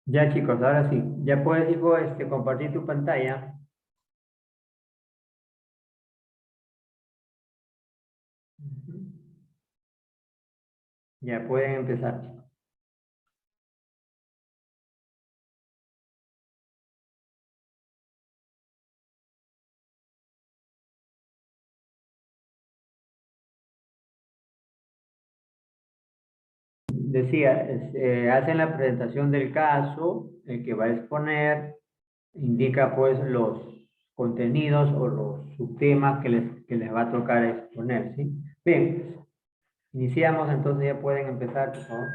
Ya chicos, ahora sí, ya puedes hijo, compartir tu pantalla. Ujú. Ya pueden empezar. Decía, hacen la presentación del caso, el que va a exponer, indica pues los contenidos o los subtemas que les va a tocar exponer, ¿sí? Bien, iniciamos, entonces ya pueden empezar, por favor.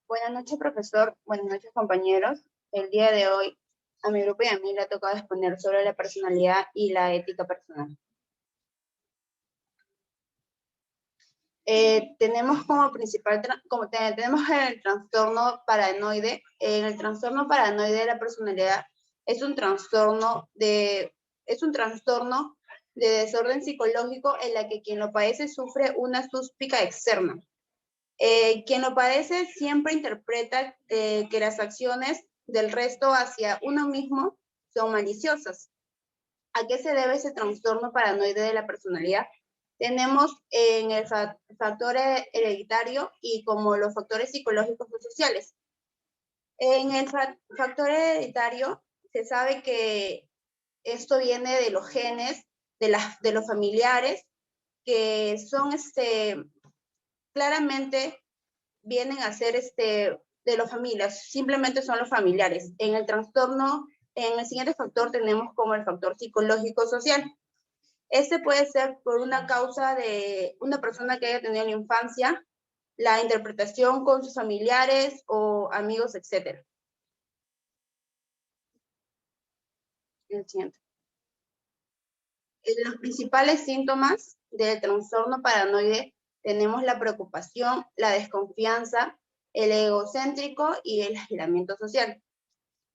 Buenas noches, profesor. Buenas noches, compañeros. El día de hoy, a mi grupo y a mí le ha tocado exponer sobre la personalidad y la ética personal. Tenemos como principal, tenemos el trastorno paranoide. En el trastorno paranoide de la personalidad es un trastorno de desorden psicológico en la que quien lo padece sufre una súspica externa. Quien lo padece siempre interpreta que las acciones del resto hacia uno mismo son maliciosas. ¿A qué se debe ese trastorno paranoide de la personalidad? Tenemos en el factor hereditario y como los factores psicológicos o sociales. En el factor hereditario se sabe que esto viene de los genes, de los familiares, que son claramente vienen a ser de las familias, simplemente son los familiares. En el trastorno, en el siguiente factor tenemos como el factor psicológico social. Este puede ser por una causa de una persona que haya tenido en la infancia, la interpretación con sus familiares o amigos, etc. El siguiente. Los principales síntomas del trastorno paranoide tenemos la preocupación, la desconfianza, el egocéntrico y el aislamiento social.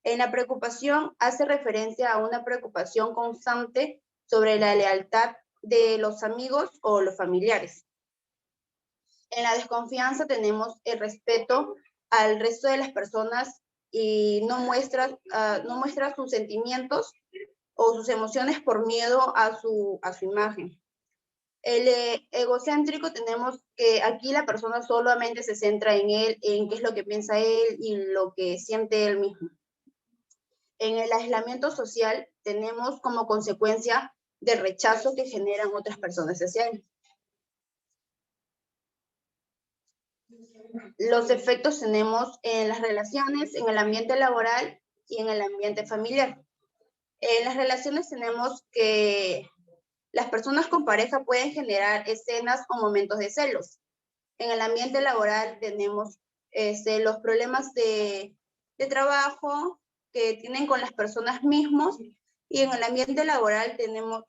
En la preocupación hace referencia a una preocupación constante sobre la lealtad de los amigos o los familiares. En la desconfianza tenemos el respeto al resto de las personas y no muestra sus sentimientos o sus emociones por miedo a su imagen. El egocéntrico tenemos que aquí la persona solamente se centra en él, en qué es lo que piensa él y lo que siente él mismo. En el aislamiento social tenemos como consecuencia del rechazo que generan otras personas hacia él. Los efectos tenemos en las relaciones, en el ambiente laboral y en el ambiente familiar. En las relaciones tenemos que las personas con pareja pueden generar escenas o momentos de celos. En el ambiente laboral tenemos los problemas de trabajo que tienen con las personas mismos, y en el ambiente laboral tenemos,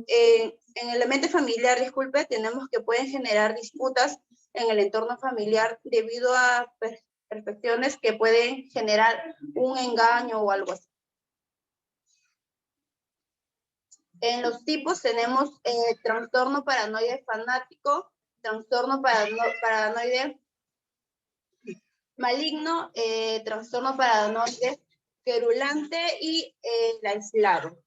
en el ambiente familiar, disculpe, tenemos que pueden generar disputas en el entorno familiar debido a percepciones que pueden generar un engaño o algo así. En los tipos tenemos trastorno paranoide fanático, trastorno paranoide maligno, trastorno paranoide querulante y el aislado.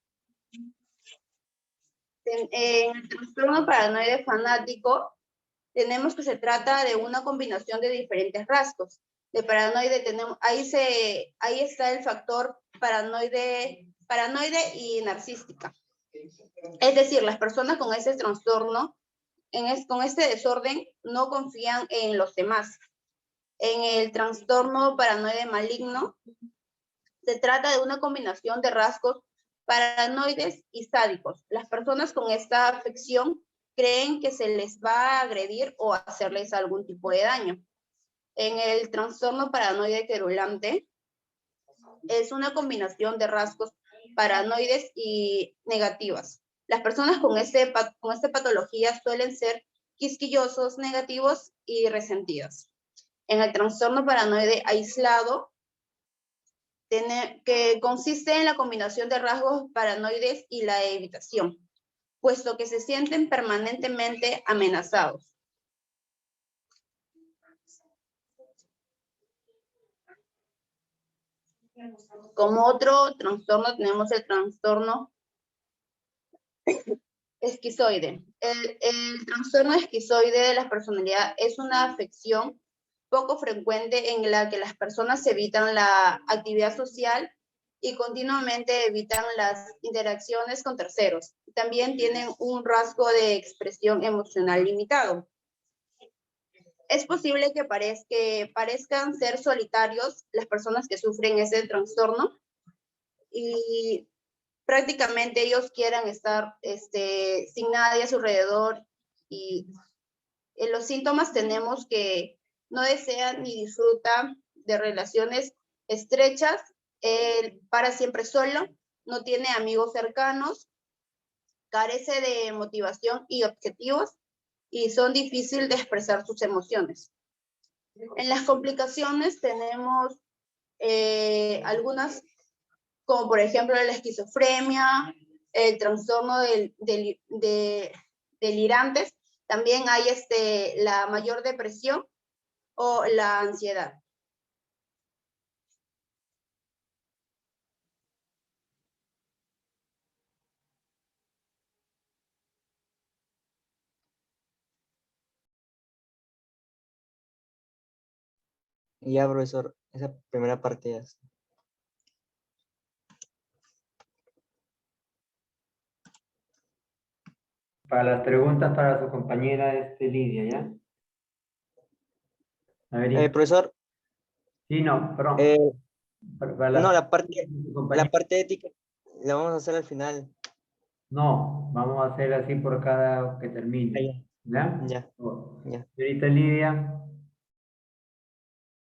En el trastorno paranoide fanático tenemos que se trata de una combinación de diferentes rasgos. De paranoide tenemos, ahí está el factor paranoide y narcística. Es decir, las personas con ese trastorno, con este desorden, no confían en los demás. En el trastorno paranoide maligno, se trata de una combinación de rasgos paranoides y sádicos. Las personas con esta afección creen que se les va a agredir o hacerles algún tipo de daño. En el trastorno paranoide querulante, es una combinación de rasgos paranoides y negativas. Las personas con esta patología suelen ser quisquillosos, negativos y resentidos. En el trastorno paranoide aislado, que consiste en la combinación de rasgos paranoides y la evitación, puesto que se sienten permanentemente amenazados. Como otro trastorno tenemos el trastorno esquizoide. El trastorno esquizoide de la personalidad es una afección poco frecuente en la que las personas evitan la actividad social y continuamente evitan las interacciones con terceros. También tienen un rasgo de expresión emocional limitado. Es posible que parezcan ser solitarios las personas que sufren ese trastorno y prácticamente ellos quieran estar sin nadie a su alrededor, y en los síntomas tenemos que no desean ni disfrutan de relaciones estrechas, para siempre solo, no tiene amigos cercanos, carece de motivación y objetivos y son difíciles de expresar sus emociones. En las complicaciones tenemos algunas, como por ejemplo la esquizofrenia, el trastorno delirantes, también hay la mayor depresión o la ansiedad. Y ya, profesor, esa primera parte ya está. Para las preguntas para su compañera Lidia, ¿ya? A ver, Profesor, sí, no, perdón. Para no, su la compañera. parte ética la vamos a hacer al final. No, vamos a hacer así por cada que termine. ¿Ya? Ya. Señorita Lidia.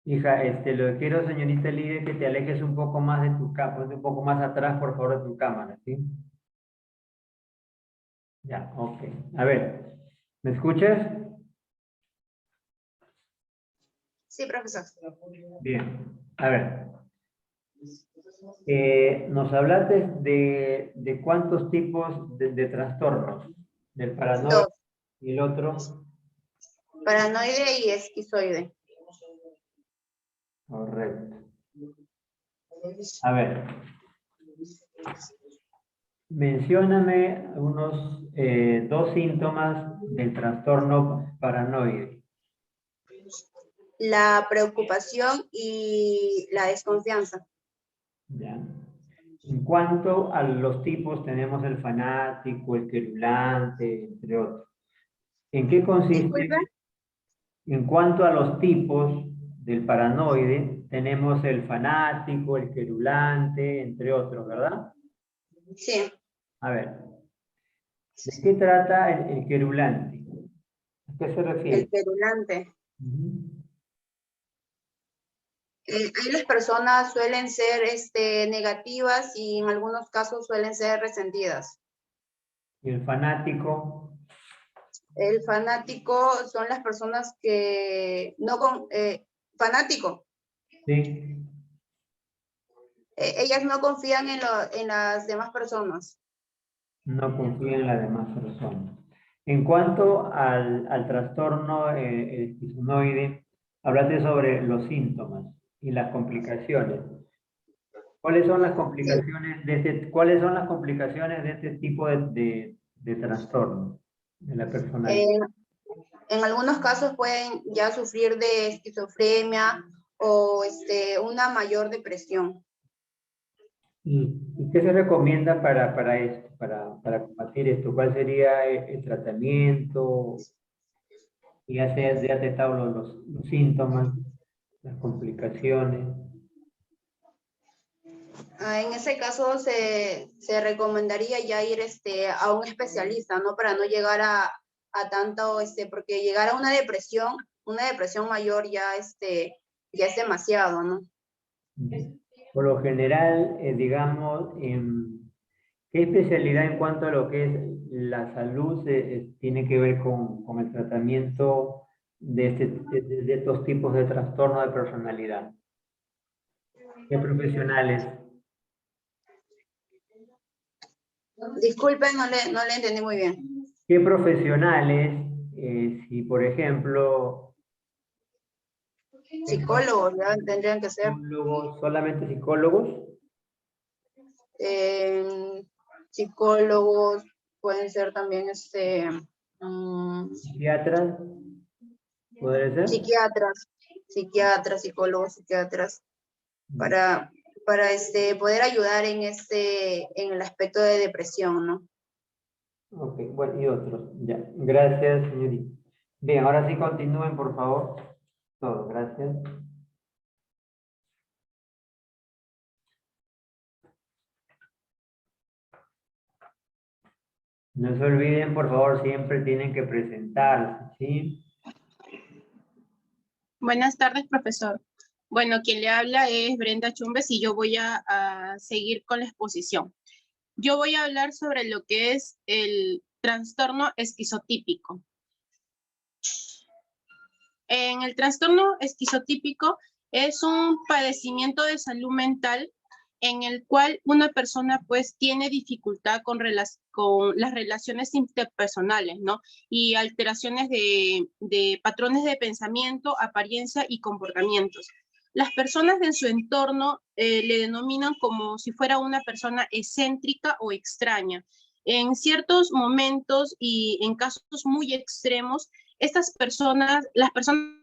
Hija, lo que quiero, señorita Lidia, es que te alejes un poco más de tu cámara, un poco más atrás, por favor, de tu cámara, ¿sí? Ya, ok. A ver, ¿me escuchas? Sí, profesor. Bien, a ver. Nos hablaste de cuántos tipos de trastornos, del paranoide Dos, y el otro. paranoide y esquizoide. Correcto. A ver, mencióname unos dos síntomas del trastorno paranoide. La preocupación y la desconfianza. ¿Ya? En cuanto a los tipos, tenemos el fanático, el querulante, entre otros. ¿En qué consiste? Disculpe. En cuanto a los tipos del paranoide, tenemos el fanático, el querulante, entre otros, ¿verdad? Sí. A ver, ¿de qué trata el querulante? ¿A qué se refiere? El querulante. Ujú. Ahí las personas suelen ser negativas y en algunos casos suelen ser resentidas. ¿Y el fanático? El fanático son las personas que no fanático. Sí. Ellas no confían en las demás personas. No confía en las demás personas. En cuanto al trastorno esquizoide, hablaste sobre los síntomas y las complicaciones. ¿Cuáles son las Sí. complicaciones cuáles son las complicaciones de este tipo de trastorno de la personalidad? En algunos casos pueden ya sufrir de esquizofrenia o una mayor depresión. ¿Y qué se recomienda para esto, para combatir esto? ¿Cuál sería el tratamiento? Ya se ha detectado los síntomas, las complicaciones. En ese caso se recomendaría ya ir a un especialista, ¿no? Para no llegar a tanto, porque llegar a una depresión mayor ya, ya es demasiado, ¿no? Por lo general, digamos, ¿qué especialidad en cuanto a lo que es la salud tiene que ver con el tratamiento de estos tipos de trastorno de personalidad? ¿Qué profesionales? Disculpen, no le entendí muy bien. ¿Qué profesionales, si por ejemplo, Psicólogos, ya tendrían que ser. psicólogos, solamente psicólogos? Psicólogos, pueden ser también ¿Psiquiatras? ¿Podría ser? psiquiatras, psicólogos, psiquiatras, para poder ayudar en en el aspecto de depresión, ¿no? Ok, bueno, y otros, ya. Gracias, señorita. Bien, ahora sí continúen, por favor. Todo, gracias. No se olviden, por favor, siempre tienen que presentarse, ¿sí? Buenas tardes, profesor. Bueno, quien le habla es Brenda Chumbes y yo voy a seguir con la exposición. Yo voy a hablar sobre lo que es el trastorno esquizotípico. En el trastorno esquizotípico es un padecimiento de salud mental en el cual una persona pues tiene dificultad con las relaciones interpersonales, ¿no? Y alteraciones de patrones de pensamiento, apariencia y comportamientos. Las personas de su entorno le denominan como si fuera una persona excéntrica o extraña. En ciertos momentos y en casos muy extremos, las personas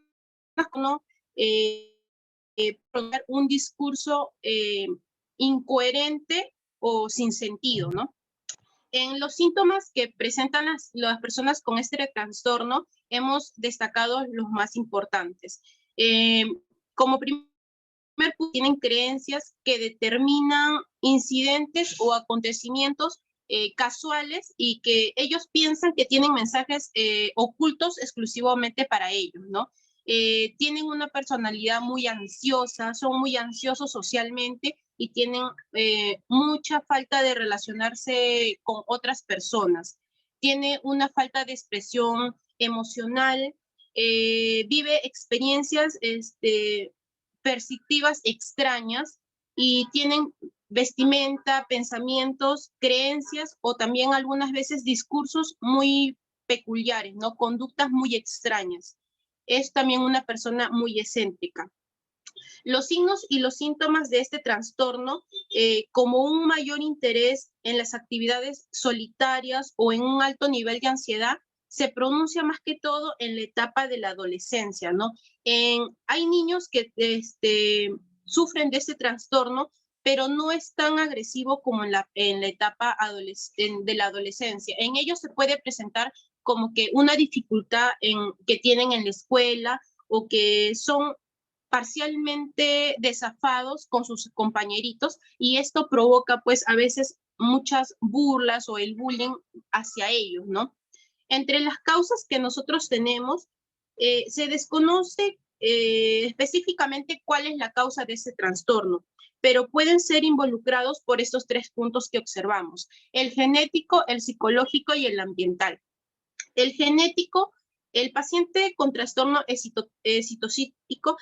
no poner un discurso incoherente o sin sentido, ¿no? En los síntomas que presentan las personas con este trastorno, hemos destacado los más importantes. Como primer punto, tienen creencias que determinan incidentes o acontecimientos casuales y que ellos piensan que tienen mensajes ocultos exclusivamente para ellos, ¿no? Tienen una personalidad muy ansiosa, son muy ansiosos socialmente y tienen mucha falta de relacionarse con otras personas. Tiene una falta de expresión emocional, vive experiencias perceptivas extrañas y tienen vestimenta, pensamientos, creencias o también algunas veces discursos muy peculiares, ¿no? Conductas muy extrañas. Es también una persona muy excéntrica. Los signos y los síntomas de este trastorno, como un mayor interés en las actividades solitarias o en un alto nivel de ansiedad, se pronuncia más que todo en la etapa de la adolescencia, ¿no? Hay niños que sufren de este trastorno, pero no es tan agresivo como en la etapa de la adolescencia. En ellos se puede presentar como que una dificultad que tienen en la escuela o que son parcialmente desafados con sus compañeritos y esto provoca pues a veces muchas burlas o el bullying hacia ellos, ¿no? Entre las causas que nosotros tenemos, se desconoce específicamente cuál es la causa de ese trastorno, pero pueden ser involucrados por estos tres puntos que observamos: el genético, el psicológico y el ambiental. El genético, el paciente con trastorno excitocítico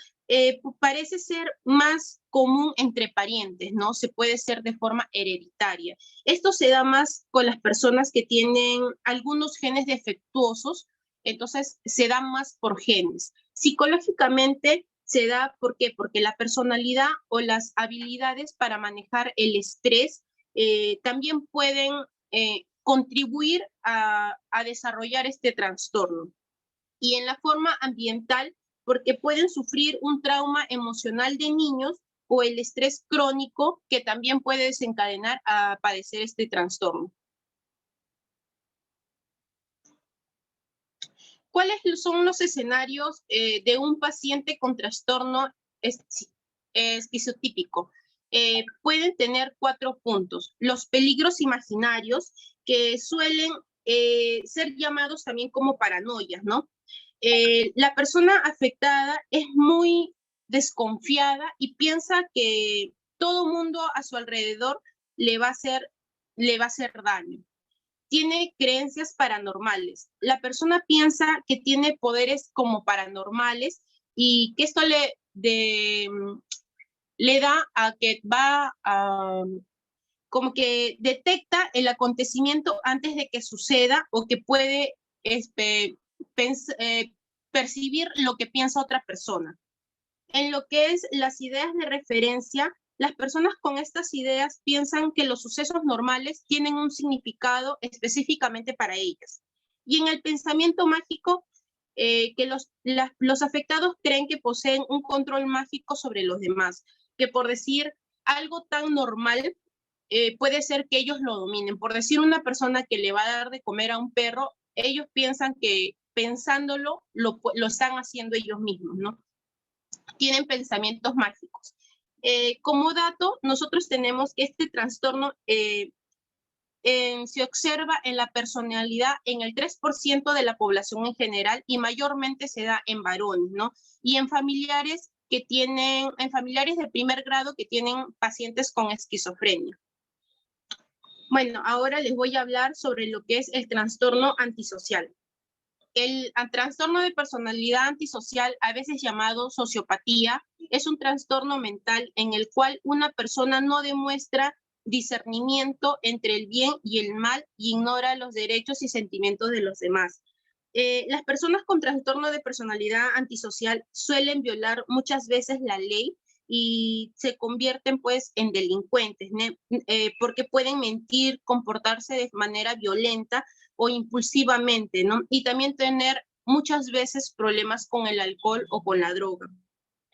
parece ser más común entre parientes, ¿no? Se puede ser de forma hereditaria. Esto se da más con las personas que tienen algunos genes defectuosos, entonces se da más por genes. Psicológicamente se da, ¿por qué? Porque la personalidad o las habilidades para manejar el estrés también pueden contribuir a desarrollar este trastorno. Y en la forma ambiental, porque pueden sufrir un trauma emocional de niños o el estrés crónico que también puede desencadenar a padecer este trastorno. ¿Cuáles son los escenarios de un paciente con trastorno esquizotípico? Pueden tener 4 puntos. Los peligros imaginarios, que suelen ser llamados también como paranoias, ¿no? La persona afectada es muy desconfiada y piensa que todo mundo a su alrededor le va a hacer daño. Tiene creencias paranormales. La persona piensa que tiene poderes como paranormales y que esto le da a que va a, como que detecta el acontecimiento antes de que suceda o que puede percibir lo que piensa otra persona. En lo que es las ideas de referencia, las personas con estas ideas piensan que los sucesos normales tienen un significado específicamente para ellas. Y en el pensamiento mágico, que los afectados creen que poseen un control mágico sobre los demás, que por decir algo tan normal, puede ser que ellos lo dominen. Por decir una persona que le va a dar de comer a un perro, ellos piensan que pensándolo lo están haciendo ellos mismos, ¿no? Tienen pensamientos mágicos. Como dato, nosotros tenemos que este trastorno se observa en la personalidad en el 3% de la población en general y mayormente se da en varones, ¿no? Y en familiares de primer grado que tienen pacientes con esquizofrenia. Bueno, ahora les voy a hablar sobre lo que es el trastorno antisocial. El trastorno de personalidad antisocial, a veces llamado sociopatía, es un trastorno mental en el cual una persona no demuestra discernimiento entre el bien y el mal y ignora los derechos y sentimientos de los demás. Las personas con trastorno de personalidad antisocial suelen violar muchas veces la ley y se convierten pues en delincuentes, porque pueden mentir, comportarse de manera violenta o impulsivamente, ¿no? Y también tener muchas veces problemas con el alcohol o con la droga.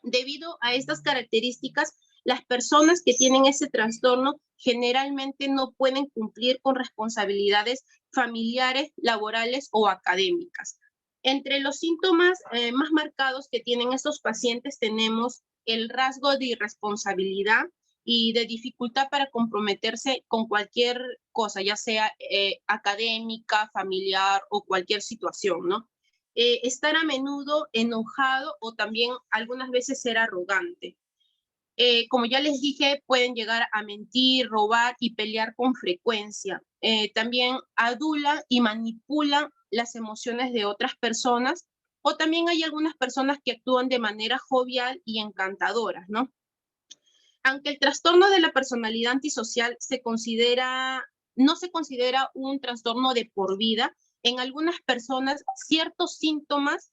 Debido a estas características, las personas que tienen ese trastorno generalmente no pueden cumplir con responsabilidades familiares, laborales o académicas. Entre los síntomas más marcados que tienen estos pacientes tenemos el rasgo de irresponsabilidad y de dificultad para comprometerse con cualquier cosa, ya sea académica, familiar o cualquier situación, ¿no? Estar a menudo enojado o también algunas veces ser arrogante. Como ya les dije, pueden llegar a mentir, robar y pelear con frecuencia. También adulan y manipulan las emociones de otras personas, o también hay algunas personas que actúan de manera jovial y encantadora, ¿no? Aunque el trastorno de la personalidad antisocial no se considera un trastorno de por vida, en algunas personas ciertos síntomas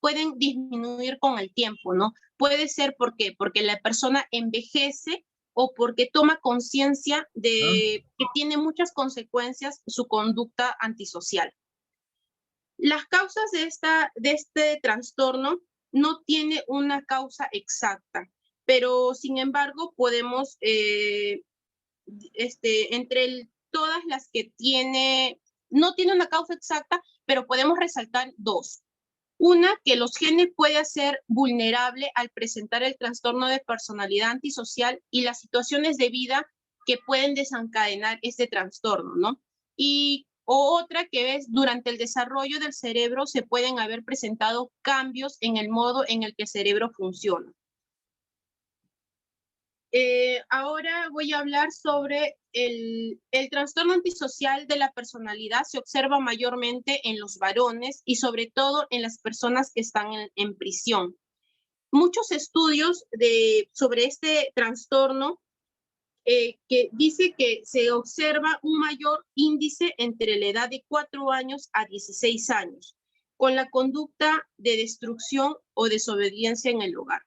pueden disminuir con el tiempo, ¿no? Puede ser porque la persona envejece o porque toma conciencia de que tiene muchas consecuencias su conducta antisocial. Las causas de este trastorno no tiene una causa exacta, pero sin embargo podemos, todas las que no tiene una causa exacta, pero podemos resaltar dos. Una, que los genes pueden ser vulnerables al presentar el trastorno de personalidad antisocial y las situaciones de vida que pueden desencadenar este trastorno, ¿no? O otra que es, durante el desarrollo del cerebro se pueden haber presentado cambios en el modo en el que el cerebro funciona. Ahora voy a hablar sobre el trastorno antisocial de la personalidad. Se observa mayormente en los varones y sobre todo en las personas que están en prisión. Muchos estudios sobre este trastorno que dice que se observa un mayor índice entre la edad de 4 años a 16 años, con la conducta de destrucción o desobediencia en el hogar.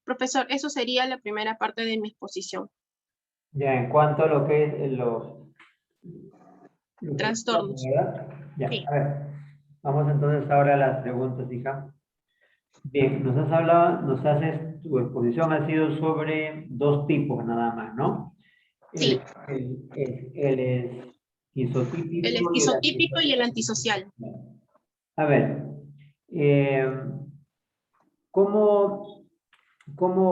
Profesor, eso sería la primera parte de mi exposición. Ya, en cuanto a lo que es los Trastornos. ¿verdad? Ya, Sí. a ver, vamos entonces ahora a las preguntas, hija. Bien, tu exposición ha sido sobre 2 tipos nada más, ¿no? Sí. El esquizotípico. El esquizotípico y el antisocial. A ver, ¿cómo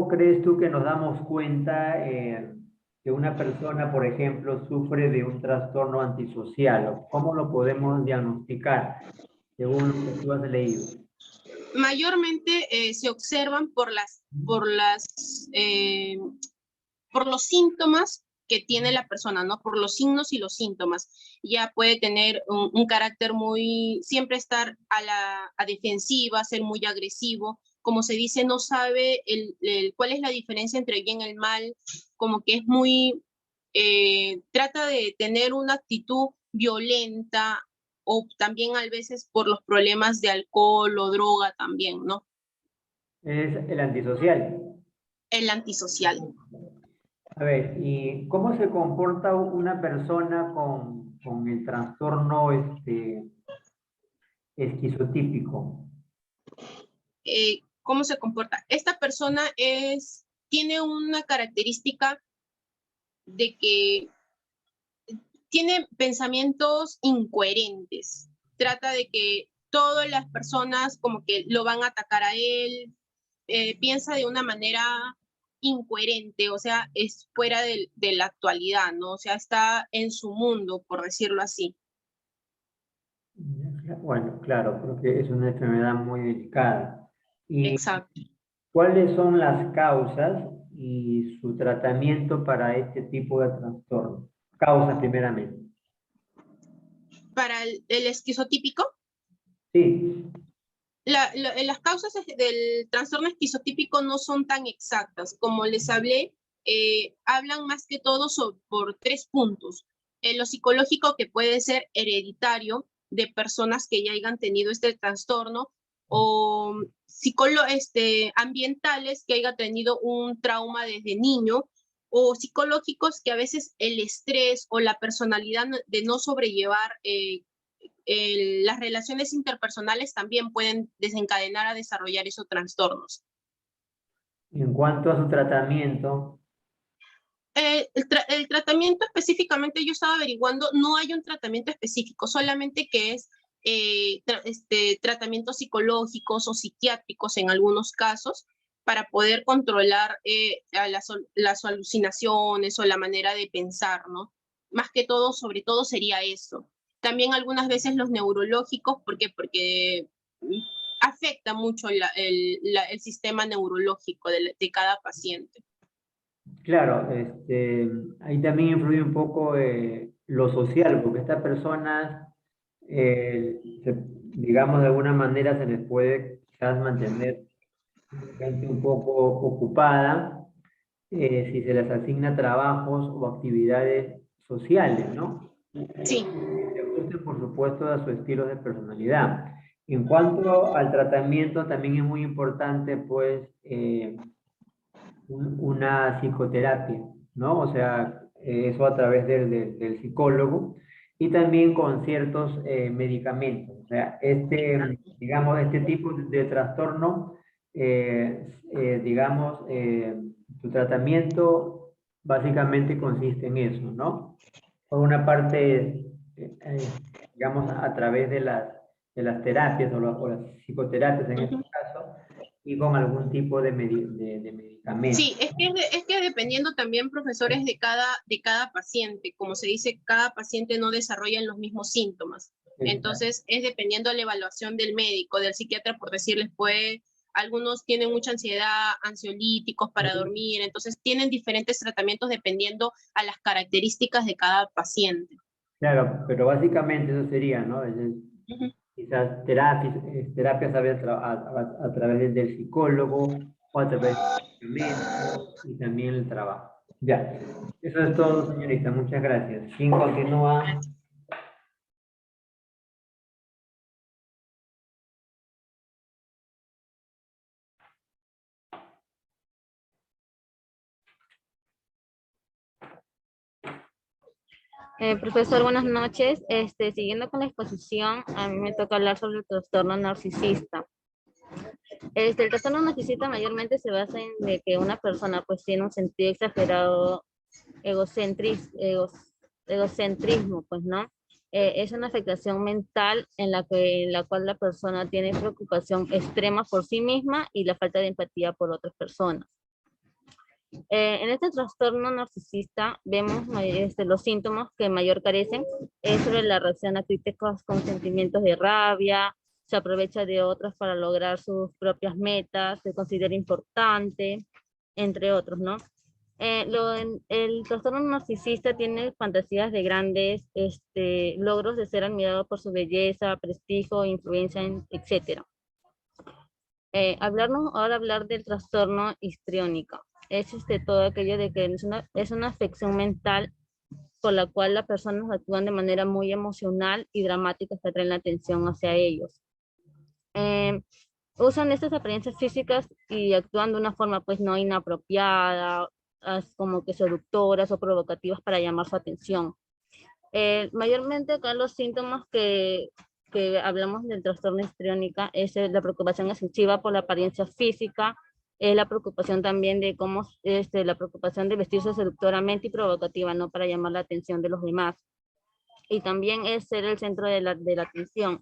crees tú que nos damos cuenta que una persona, por ejemplo, sufre de un trastorno antisocial? ¿Cómo lo podemos diagnosticar según lo que tú has leído? Mayormente se observan por por los síntomas que tiene la persona, ¿no? Por los signos y los síntomas. Ya puede tener un carácter muy, siempre estar a defensiva, ser muy agresivo, como se dice, no sabe cuál es la diferencia entre el bien y el mal, como que es muy, trata de tener una actitud violenta, o también a veces por los problemas de alcohol o droga también, ¿no? Es el antisocial. El antisocial. A ver, ¿y cómo se comporta una persona con el trastorno esquizotípico? ¿Cómo se comporta? Esta persona tiene una característica de que tiene pensamientos incoherentes. Trata de que todas las personas como que lo van a atacar a él, piensa de una manera incoherente, o sea, es fuera de la actualidad, ¿no? O sea, está en su mundo, por decirlo así. Bueno, claro, porque es una enfermedad muy delicada. ¿Y Exacto. cuáles son las causas y su tratamiento para este tipo de trastorno? Causas primeramente. Para el esquizotípico, Sí, las causas del trastorno esquizotípico no son tan exactas. Como les hablé, hablan más que todo por 3 puntos. Lo psicológico, que puede ser hereditario de personas que ya hayan tenido este trastorno, o ambientales, que haya tenido un trauma desde niño, o psicológicos, que a veces el estrés o la personalidad de no sobrellevar las relaciones interpersonales también pueden desencadenar a desarrollar esos trastornos. en cuanto a su tratamiento, El tratamiento específicamente, yo estaba averiguando, no hay un tratamiento específico, solamente que es tratamientos psicológicos o psiquiátricos en algunos casos, para poder controlar las alucinaciones o la manera de pensar, ¿no? Más que todo, sobre todo sería eso. También algunas veces los neurológicos, ¿por qué? Porque afecta mucho el sistema neurológico de cada paciente. claro, ahí también influye un poco lo social, porque estas personas, digamos, de alguna manera se les puede quizás mantener gente un poco ocupada si se les asigna trabajos o actividades sociales, ¿no? Sí. Que se ajusten, por supuesto, a su estilo de personalidad. En cuanto al tratamiento, también es muy importante, pues, una psicoterapia, ¿no? O sea, eso a través del psicólogo y también con ciertos medicamentos. O sea, digamos, este tipo de trastorno, digamos, su tratamiento básicamente consiste en eso, ¿no? Por una parte, digamos, a través de las terapias o las psicoterapias en este caso, y con algún tipo de medicamento. Sí, es que dependiendo también, profesores, de cada paciente. Como se dice, cada paciente no desarrolla los mismos síntomas. Entonces, es dependiendo de la evaluación del médico, del psiquiatra, por decirles, algunos tienen mucha ansiedad, ansiolíticos para dormir, entonces tienen diferentes tratamientos dependiendo a las características de cada paciente. Claro, pero básicamente eso sería, ¿no? Quizás terapias a través del psicólogo o a través del medicamento y también el trabajo. Ya, eso es todo, señorita. Muchas gracias. ¿Quién continúa? Profesor, buenas noches. Siguiendo con la exposición, a mí me toca hablar sobre el trastorno narcisista. El trastorno narcisista mayormente se basa en de que una persona pues tiene un sentido exagerado, egocentrismo, pues, ¿no? Es una afectación mental en la cual la persona tiene preocupación extrema por sí misma y la falta de empatía por otras personas. En este trastorno narcisista vemos los síntomas que mayor carecen es sobre la reacción a críticas con sentimientos de rabia, se aprovecha de otros para lograr sus propias metas, se considera importante, entre otros, ¿no? El trastorno narcisista tiene fantasías de grandes logros de ser admirado por su belleza, prestigio, influencia, etc. Ahora hablar del trastorno histriónico. Es todo aquello de que es una afección mental por la cual las personas actúan de manera muy emocional y dramática que atraen la atención hacia ellos. Usan estas apariencias físicas y actúan de una forma pues no inapropiada, como que seductoras o provocativas para llamar su atención. Mayormente acá los síntomas que hablamos del trastorno histriónica es la preocupación excesiva por la apariencia física, la preocupación también de cómo, la preocupación de vestirse seductoramente y provocativa, ¿no? Para llamar la atención de los demás. Y también es ser el centro de la atención.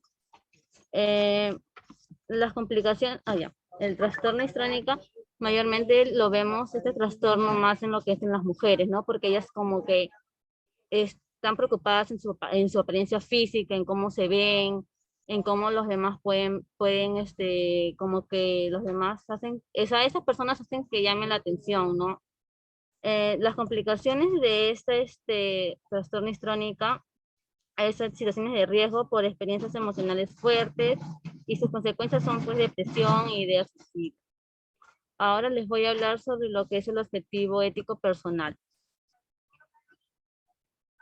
Las complicaciones, el trastorno histriónica, mayormente lo vemos, este trastorno más en lo que es en las mujeres, ¿no? Porque ellas como que están preocupadas en su apariencia física, en cómo se ven, en cómo los demás pueden como que los demás hacen, esas personas hacen que llamen la atención, ¿no? Las complicaciones de trastorno histriónica, esas situaciones de riesgo por experiencias emocionales fuertes y sus consecuencias son pues depresión y ideas suicidas. Ahora les voy a hablar sobre lo que es el objetivo ético personal.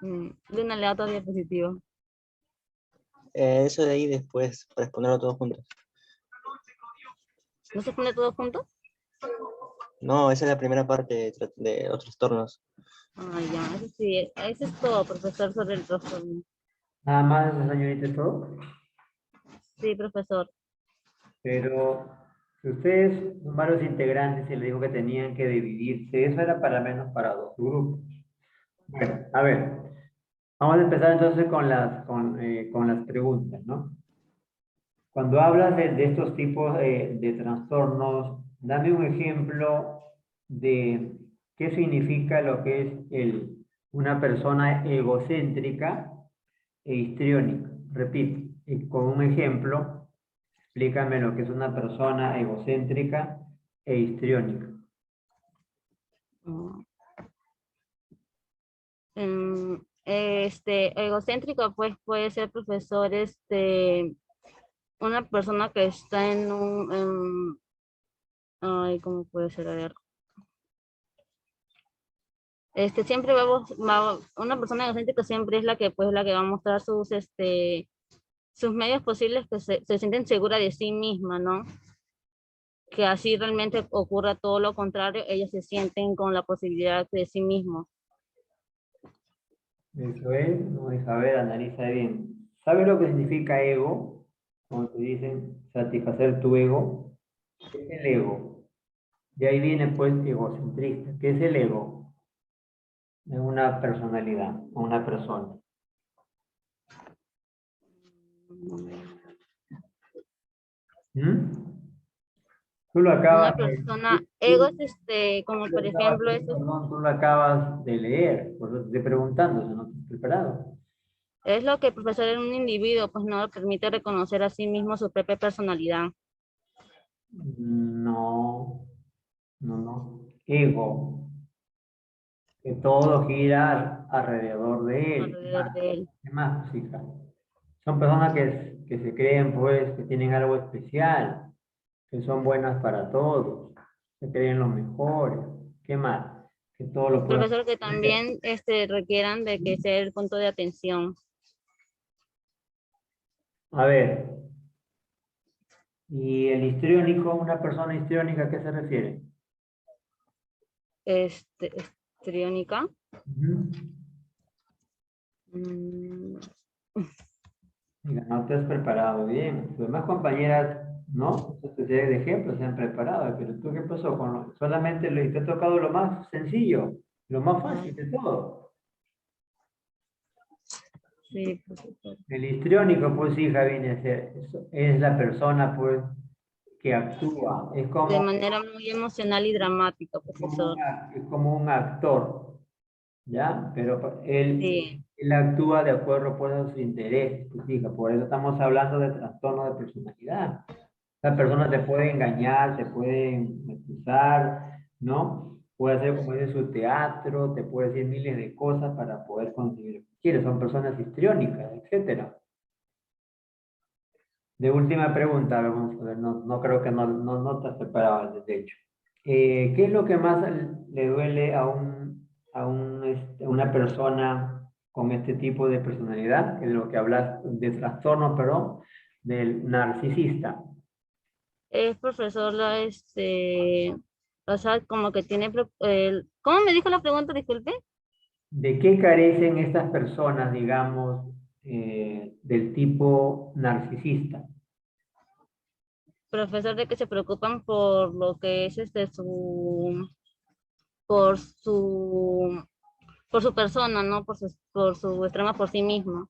De una lea otra diapositiva. Eso de ahí después, para exponerlo todos juntos. ¿No se pone todo junto? No, esa es la primera parte de los trastornos. Ya, eso sí, eso es todo, profesor, sobre el trastorno. Nada más, señorita, todo. Sí, profesor. Pero si ustedes son varios integrantes y le dijo que tenían que dividirse, eso era para menos para 2 grupos. Bueno, a ver, vamos a empezar entonces con las preguntas, ¿no? Cuando hablas de estos tipos de trastornos, dame un ejemplo de qué significa lo que es una persona egocéntrica e histriónica. Repito, y con un ejemplo, explícame lo que es una persona egocéntrica e histriónica. Egocéntrico, pues puede ser, profesor, una persona que está ¿cómo puede ser? A ver. Siempre una persona egocéntrica siempre es la que va a mostrar sus medios posibles, que se sienten segura de sí misma, ¿no? Que así realmente ocurra todo lo contrario, ellas se sienten con la posibilidad de sí mismos. Eso es, vamos a ver, analiza bien. ¿Sabes lo que significa ego? Como te dicen, satisfacer tu ego. ¿Qué es el ego? De ahí viene pues egocentrista. ¿Qué es el ego? Es una personalidad, una persona. ¿Mm? Tú lo acabas Una persona, ego es como por ejemplo, tú lo acabas de leer, por eso te estoy preguntando, si no te has preparado. es lo que el profesor en un individuo pues no le permite reconocer a sí mismo su propia personalidad. No, no. Ego. Que todo gira alrededor de él. Alrededor de él. ¿Qué más, hija? Son personas que se creen, pues, que tienen algo especial, que son buenas para todos, que creen lo mejores. ¿Qué más? Que todo lo pueden Profesor, que hacer. también requieran de que sea el punto de atención. A ver, ¿y el histriónico, una persona histriónica, a qué se refiere? Histriónica. Ujú. Mira, no te has preparado bien. Tus demás compañeras, ¿no? Entonces, de ejemplo, se han preparado. Pero tú, ¿qué pasó? Solamente te ha tocado lo más sencillo, lo más fácil de todo. Sí, profesor. El histriónico, pues, hija, viene a ser, es la persona, pues, que actúa. Es De como, manera muy emocional y dramática, profesor. es como un actor, ¿ya? Pero Sí. él actúa de acuerdo, pues, a sus intereses, pues, hija. Por eso estamos hablando de trastorno de personalidad. Las personas te pueden engañar, te pueden acusar, ¿no? puede hacer, como dice, su teatro, te puede decir miles de cosas para poder conseguir lo que quiere. Son personas histriónicas, etcétera. De última pregunta, vamos a ver, no creo que no te has preparado de hecho. ¿Qué es lo que más le duele a una persona con este tipo de personalidad? Que es lo que hablas de trastorno, perdón, del narcisista. Es profesor, o sea, como que tiene, ¿cómo me dijo la pregunta? Disculpe. ¿De qué carecen estas personas, digamos, del tipo narcisista? Profesor, de que se preocupan por lo que es por su, por su persona, ¿no? Por su extrema por sí mismo.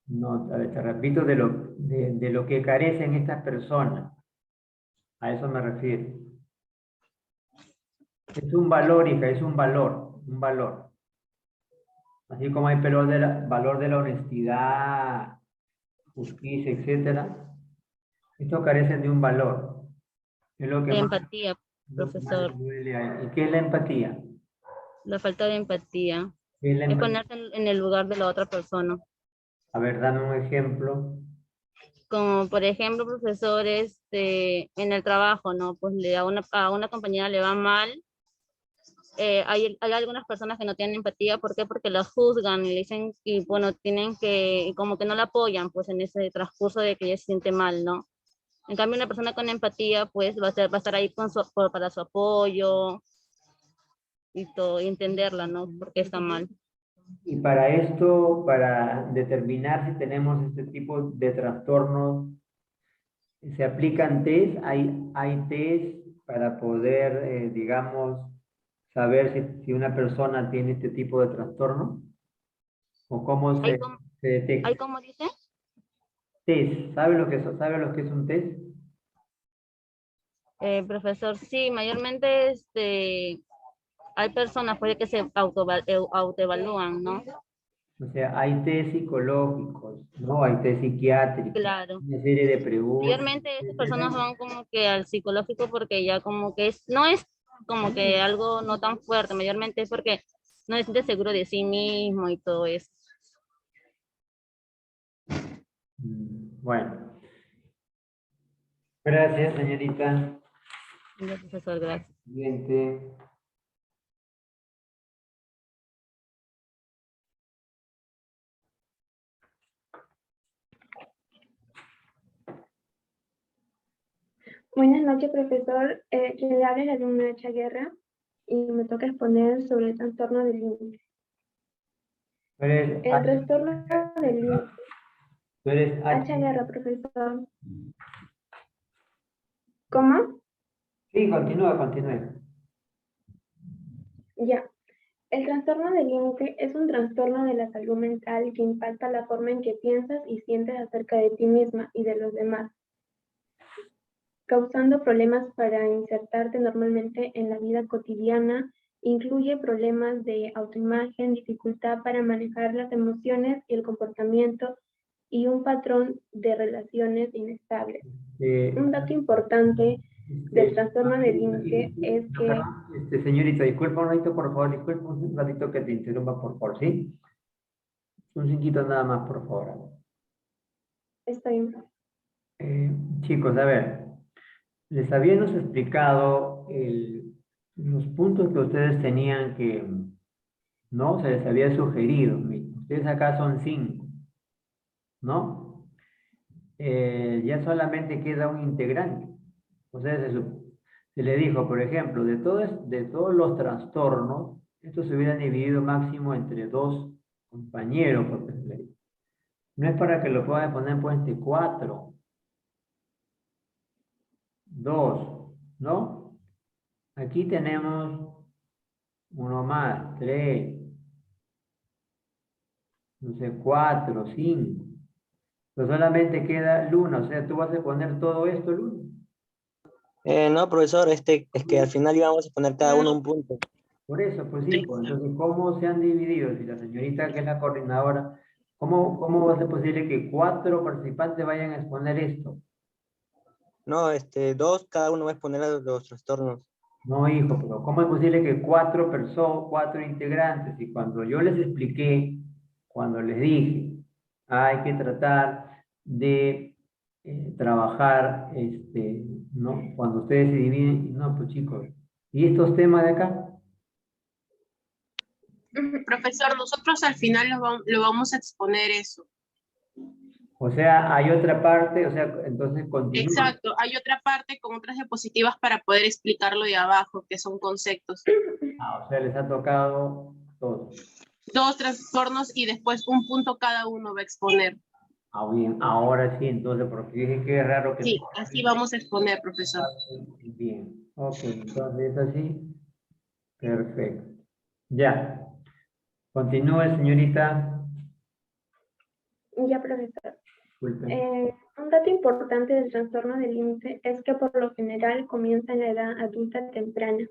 No, a ver, te repito, de lo que carecen estas personas. A eso me refiero. Es un valor, hija, es un valor, un valor. Así como hay valor de la honestidad, justicia, etcétera, estos carecen de un valor. Es lo que más, Empatía, lo que más profesor, les duele a- ¿Y qué es la empatía? la falta de empatía. ¿Qué es la Es empatía? ponerse en el lugar de la otra persona. A ver, dame un ejemplo. Como por ejemplo, profesores en el trabajo, ¿no? Pues a una compañera le va mal. Hay algunas personas que no tienen empatía, ¿por qué? Porque la juzgan y le dicen, y bueno, tienen que, como que no la apoyan, pues en ese transcurso de que ella se siente mal, ¿no? En cambio, una persona con empatía, pues va a estar ahí para su apoyo y todo, y entenderla, ¿no? Porque está mal. Y para esto, para determinar si tenemos este tipo de trastornos, se aplican test, hay test para poder, digamos, saber si una persona tiene este tipo de trastorno o cómo ¿Hay se detecta. como dice? Test, sabe lo que es un test? Profesor, sí, mayormente hay personas pues, que se autoevalúan, ¿no? O sea, hay test psicológicos, ¿no? Hay test psiquiátricos, Claro. una serie de preguntas, Mayormente esas etcétera. personas van como que al psicológico porque ya como que no es como que algo no tan fuerte, mayormente es porque no se siente seguro de sí mismo y todo eso. Bueno, gracias, señorita. Gracias, profesor, gracias. Siguiente. Buenas noches, profesor. Quien le habla es la alumna Hacha Guerra y me toca exponer sobre el trastorno del límite. Tú eres El trastorno del límite. tú eres Hacha H. Guerra, profesor. ¿Cómo? Sí, continúa. Ya. El trastorno del límite es un trastorno de la salud mental que impacta la forma en que piensas y sientes acerca de ti misma y de los demás, causando problemas para insertarte normalmente en la vida cotidiana. Incluye problemas de autoimagen, dificultad para manejar las emociones y el comportamiento y un patrón de relaciones inestables. Un dato importante del trastorno del límite es que... Señorita, disculpa un ratito, por favor, disculpa un ratito que te interrumpa, por favor, ¿sí? Un cinquito nada más, por favor. Está bien. Chicos, a ver, les habíamos explicado los puntos que ustedes tenían que, ¿no? Se les había sugerido. Miren, ustedes acá son 5, ¿no? Ya solamente queda un integrante. O sea, se le dijo, por ejemplo, de todos los trastornos, estos se hubieran dividido máximo entre 2 compañeros, porque no es para que lo puedan poner pues entre 4, 2, ¿no? Aquí tenemos uno más, 3, no sé, 4, 5. Pero solamente queda Luna, o sea, tú vas a poner todo esto, Luna. No, profesor, es que al final íbamos a poner cada uno un punto. Por eso, pues sí, pues, entonces, ¿cómo se han dividido? Si la señorita que es la coordinadora, ¿cómo va a ser posible que 4 participantes vayan a exponer esto? No, dos, cada uno va a exponer a los trastornos. No, hijo, pero ¿cómo es posible que cuatro personas, cuatro integrantes, y cuando yo les expliqué, cuando les dije, hay que tratar de trabajar, ¿no? Cuando ustedes se dividen, no, pues chicos, ¿y estos temas de acá? Profesor, nosotros al final lo vamos a exponer eso. O sea, hay otra parte, o sea, entonces continúa. Exacto, hay otra parte con otras diapositivas para poder explicarlo de abajo, que son conceptos. Ah, o sea, les ha tocado todo. 2 trastornos y después un punto cada uno va a exponer. Ah, bien, ahora sí, entonces, porque dije que es raro que... Sí, así vamos a exponer, profesor. Bien, ok, entonces es así. Perfecto. Ya. Continúe, señorita. Ya, profesor. Disculpe. Un dato importante del trastorno del límite es que por lo general comienza en la edad adulta temprana.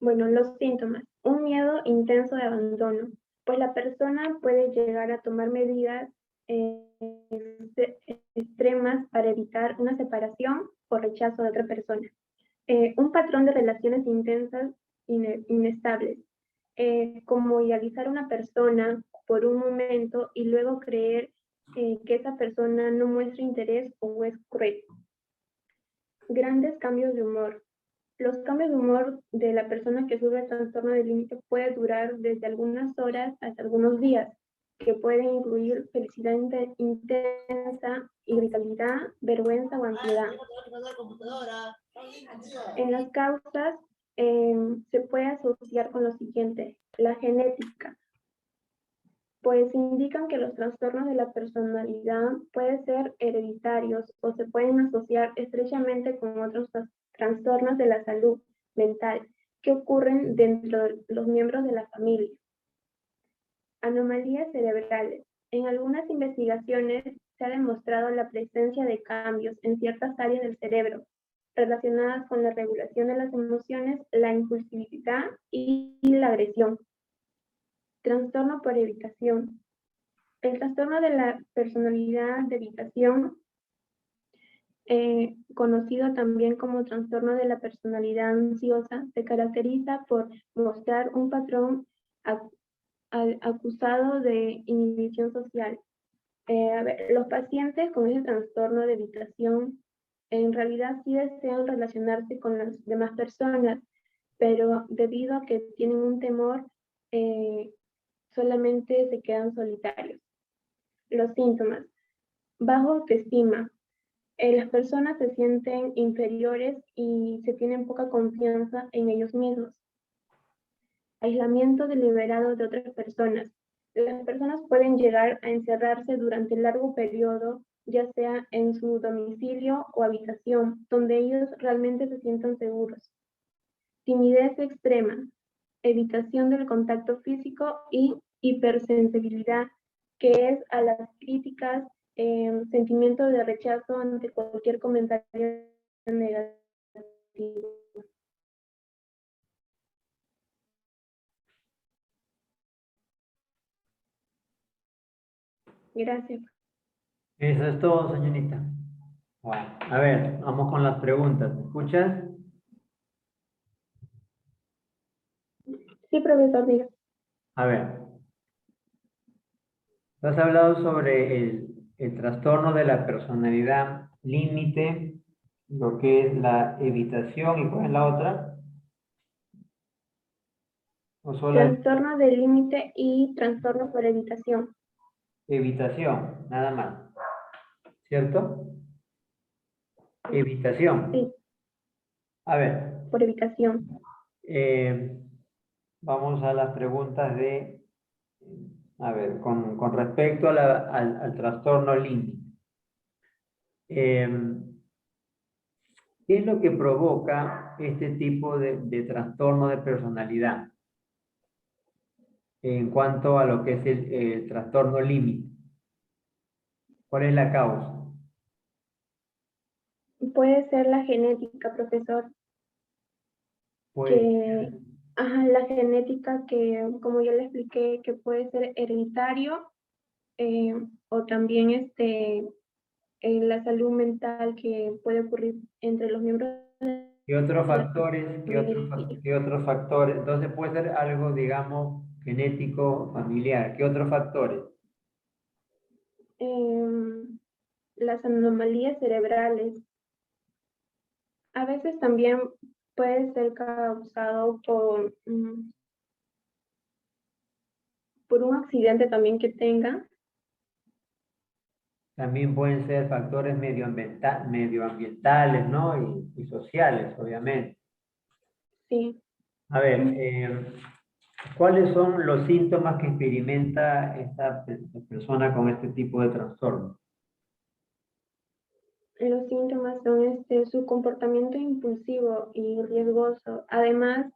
Bueno, los síntomas. Un miedo intenso de abandono, pues la persona puede llegar a tomar medidas extremas para evitar una separación o rechazo de otra persona. Un patrón de relaciones intensas inestables, como idealizar a una persona por un momento y luego creer que esa persona no muestra interés o es cruel. Grandes cambios de humor. Los cambios de humor de la persona que sufre el trastorno del límite puede durar desde algunas horas hasta algunos días, que pueden incluir felicidad intensa, irritabilidad, vergüenza o ansiedad. En las causas se puede asociar con lo siguiente: la genética, pues indican que los trastornos de la personalidad pueden ser hereditarios o se pueden asociar estrechamente con otros trastornos de la salud mental que ocurren dentro de los miembros de la familia. Anomalías cerebrales. En algunas investigaciones se ha demostrado la presencia de cambios en ciertas áreas del cerebro relacionadas con la regulación de las emociones, la impulsividad y la agresión. Trastorno por evitación. El trastorno de la personalidad de evitación, conocido también como trastorno de la personalidad ansiosa, se caracteriza por mostrar un patrón acusado de inhibición social. Los pacientes con ese trastorno de evitación en realidad sí desean relacionarse con las demás personas, pero debido a que tienen un temor, solamente se quedan solitarios. Los síntomas. Bajo autoestima. Las personas se sienten inferiores y se tienen poca confianza en ellos mismos. Aislamiento deliberado de otras personas. Las personas pueden llegar a encerrarse durante largo periodo, ya sea en su domicilio o habitación, donde ellos realmente se sientan seguros. Timidez extrema. Evitación del contacto físico y hipersensibilidad, que es a las críticas, sentimiento de rechazo ante cualquier comentario negativo. Gracias. Eso es todo, señorita. Bueno, a ver, vamos con las preguntas. ¿Me escuchas? Sí, profesor, diga. A ver, has hablado sobre el trastorno de la personalidad límite, lo que es la evitación, ¿y cuál es la otra? ¿O solo Trastorno del límite y trastorno por evitación. evitación, nada más? ¿Cierto? Evitación. Sí, A ver, por evitación. vamos a las preguntas de, a ver, con respecto a al trastorno límite. ¿Qué es lo que provoca este tipo de trastorno de personalidad en cuanto a lo que es el trastorno límite? ¿Cuál es la causa? Puede ser la genética, profesor, Pues, que, la genética que, como ya le expliqué, que puede ser hereditario, o también la salud mental que puede ocurrir entre los miembros de ¿Qué otros la factores, familia. qué otros factores? Entonces puede ser algo, digamos, genético, familiar. ¿Qué otros factores? Las anomalías cerebrales. A veces también puede ser causado por un accidente también que tenga. También pueden ser factores medioambientales, ¿no? Y sociales, obviamente. Sí. A ver, ¿cuáles son los síntomas que experimenta esta persona con este tipo de trastorno? Los síntomas son su comportamiento impulsivo y riesgoso. Además,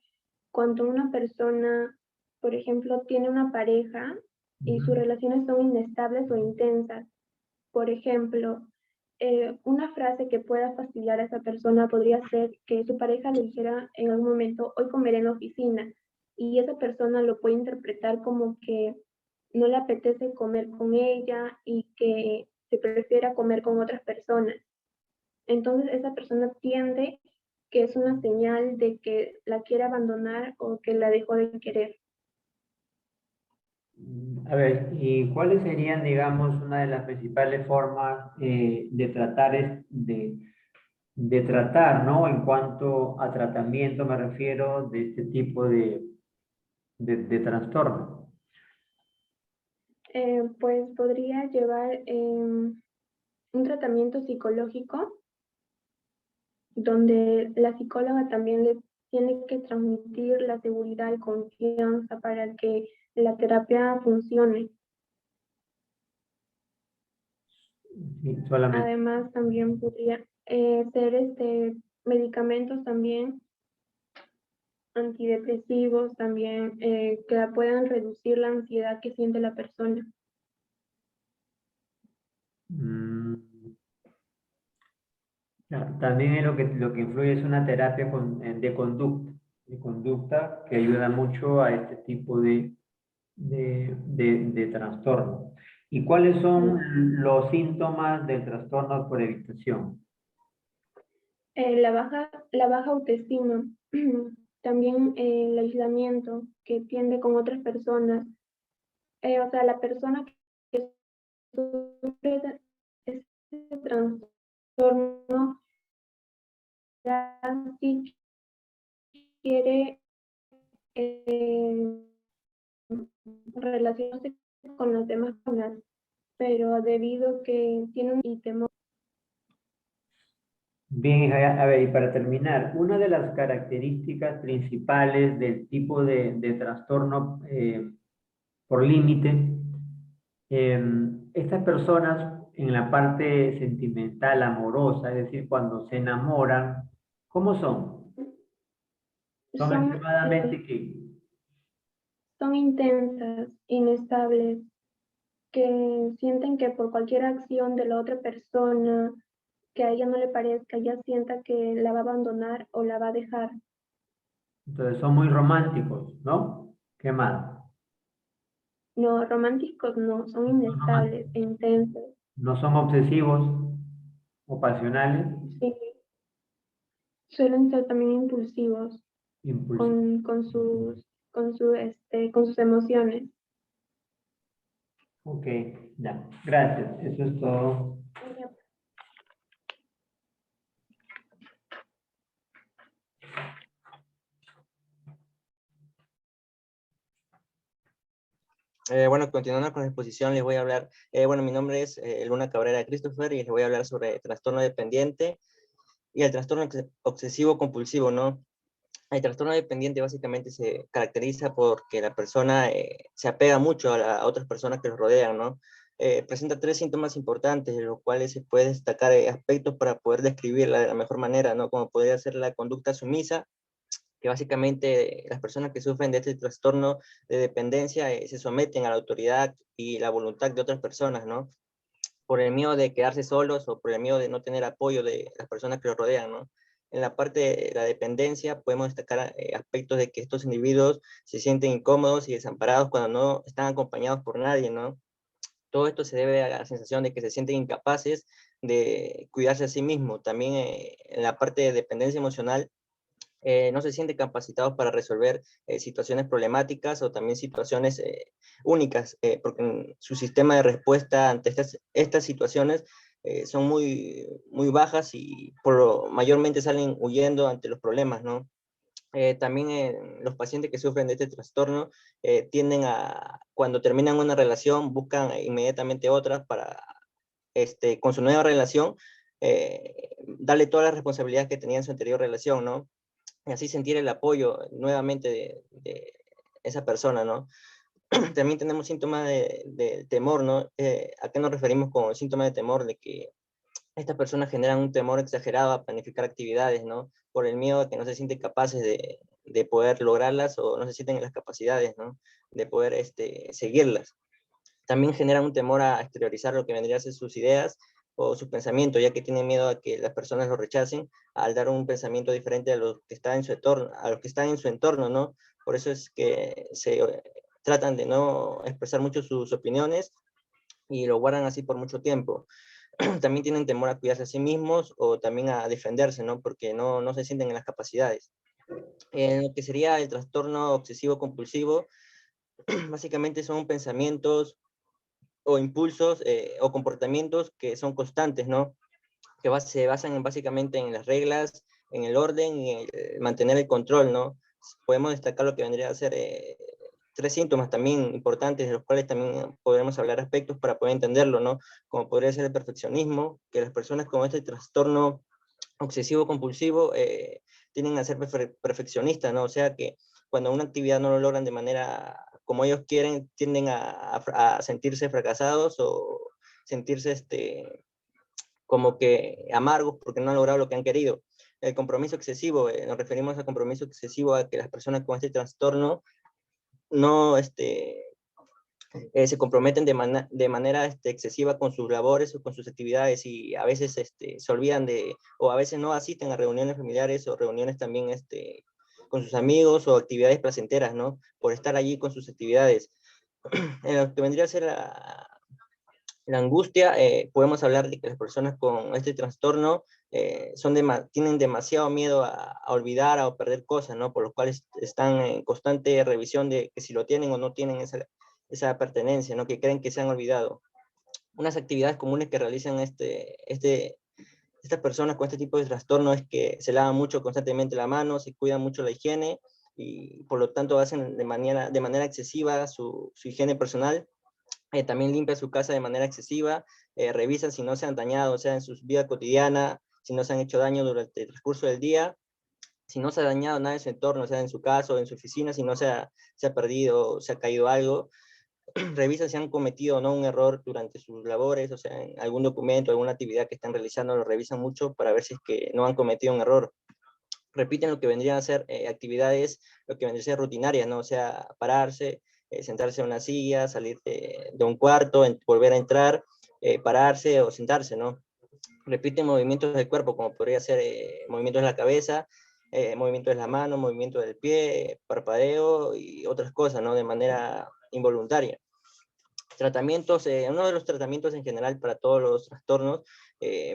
cuando una persona, por ejemplo, tiene una pareja y sus relaciones son inestables o intensas, por ejemplo, una frase que pueda fastidiar a esa persona podría ser que su pareja le dijera en algún momento, hoy comeré en la oficina, y esa persona lo puede interpretar como que no le apetece comer con ella y que se prefiera comer con otras personas. Entonces esa persona entiende que es una señal de que la quiere abandonar o que la dejó de querer. A ver, ¿y cuáles serían, digamos, una de las principales formas de tratar, de tratar, ¿no? En cuanto a tratamiento me refiero de este tipo de trastorno. Pues podría llevar un tratamiento psicológico donde la psicóloga también le tiene que transmitir la seguridad y confianza para que la terapia funcione. Sí, solamente. Además, también podría ser medicamentos también antidepresivos también que puedan reducir la ansiedad que siente la persona. Mm, también es lo que influye es una terapia de conducta que ayuda mucho a este tipo de trastorno. ¿Y cuáles son los síntomas del trastorno por evitación? La baja autoestima, también el aislamiento que tiende con otras personas, o sea, la persona que sufre de este trastorno ya sí quiere relacionarse con las demás personas, pero debido que tiene un temor. Bien, a ver, y para terminar, una de las características principales del tipo de trastorno por límite, estas personas en la parte sentimental, amorosa, es decir, cuando se enamoran, ¿cómo son? Son Son, extremadamente que son intensas, inestables, que sienten que por cualquier acción de la otra persona que a ella no le parezca, ella sienta que la va a abandonar o la va a dejar. entonces son muy románticos, ¿no? ¿Qué más? No, románticos no, son No son inestables e intensos. no son obsesivos o pasionales, Sí, suelen ser también impulsivos impulsivos. con sus emociones. Ok, ya, gracias. Eso es todo. Bueno, continuando con la exposición, les voy a hablar, bueno, mi nombre es Luna Cabrera Christopher y les voy a hablar sobre el trastorno dependiente y el trastorno obsesivo compulsivo, ¿no? El trastorno dependiente básicamente se caracteriza porque la persona se apega mucho a otras personas que lo rodean, ¿no? Presenta tres síntomas importantes, de los cuales se puede destacar aspectos para poder describirla de la mejor manera, ¿no? Como podría ser la conducta sumisa, que básicamente las personas que sufren de este trastorno de dependencia se someten a la autoridad y la voluntad de otras personas, ¿no? Por el miedo de quedarse solos o por el miedo de no tener apoyo de las personas que los rodean, ¿no? En la parte de la dependencia podemos destacar aspectos de que estos individuos se sienten incómodos y desamparados cuando no están acompañados por nadie, ¿no? Todo esto se debe a la sensación de que se sienten incapaces de cuidarse a sí mismos. También en la parte de dependencia emocional no se sienten capacitados para resolver situaciones problemáticas o también situaciones únicas, porque su sistema de respuesta ante estas situaciones son muy bajas y mayormente salen huyendo ante los problemas, ¿no? También los pacientes que sufren de este trastorno tienden a, cuando terminan una relación, buscan inmediatamente otra para, con su nueva relación, darle todas las responsabilidades que tenía en su anterior relación, ¿no? Y así sentir el apoyo nuevamente de esa persona, ¿no? También tenemos síntomas de temor, ¿no? ¿A qué nos referimos con síntomas de temor? De que estas personas generan un temor exagerado a planificar actividades, ¿no? Por el miedo a que no se sienten capaces de poder lograrlas o no se sienten en las capacidades, ¿no? De poder seguirlas. También generan un temor a exteriorizar lo que vendría a ser sus ideas o sus pensamientos, ya que tienen miedo a que las personas lo rechacen al dar un pensamiento diferente a los que están en su entorno, ¿no? Por eso es que se tratan de no expresar mucho sus opiniones y lo guardan así por mucho tiempo. También tienen temor a cuidarse a sí mismos o también a defenderse, ¿no? Porque no se sienten en las capacidades. En lo que sería el trastorno obsesivo compulsivo, básicamente son pensamientos o impulsos o comportamientos que son constantes, ¿no? Que se basan básicamente en las reglas, en el orden y en mantener el control, ¿no? Podemos destacar lo que vendría a ser 3 síntomas también importantes, de los cuales también podremos hablar aspectos para poder entenderlo, ¿no? Como podría ser el perfeccionismo, que las personas con este trastorno obsesivo compulsivo tienden a ser perfeccionistas, ¿no? O sea que cuando una actividad no lo logran de manera como ellos quieren, tienden a sentirse fracasados o sentirse como que amargos porque no han logrado lo que han querido. El compromiso excesivo, nos referimos al compromiso excesivo a que las personas con este trastorno no se comprometen de manera excesiva con sus labores o con sus actividades y a veces se olvidan o a veces no asisten a reuniones familiares o reuniones también con sus amigos o actividades placenteras, ¿no? Por estar allí con sus actividades. En lo que vendría a ser la angustia, podemos hablar de que las personas con este trastorno tienen demasiado miedo a olvidar o perder cosas, ¿no? Por lo cual están en constante revisión de que si lo tienen o no tienen esa pertenencia, ¿no? Que creen que se han olvidado. Unas actividades comunes que realizan estas personas con este tipo de trastorno es que se lavan mucho constantemente la mano, se cuidan mucho la higiene y por lo tanto hacen de manera excesiva su higiene personal. También limpia su casa de manera excesiva, revisa si no se han dañado, o sea, en su vida cotidiana, si no se han hecho daño durante el transcurso del día, si no se ha dañado nada en su entorno, o sea, en su casa o en su oficina, si no se ha perdido o se ha caído algo, revisa si han cometido o no un error durante sus labores, o sea, en algún documento, alguna actividad que están realizando, lo revisan mucho para ver si es que no han cometido un error. Repiten lo que vendrían a ser actividades, lo que vendrían a ser rutinarias, ¿no? O sea, pararse, sentarse en una silla, salir de un cuarto, volver a entrar, pararse o sentarse, ¿no? Repiten movimientos del cuerpo, como podría ser movimientos de la cabeza, movimientos de la mano, movimiento del pie, parpadeo y otras cosas, ¿no? De manera involuntaria. Tratamientos, uno de los tratamientos en general para todos los trastornos,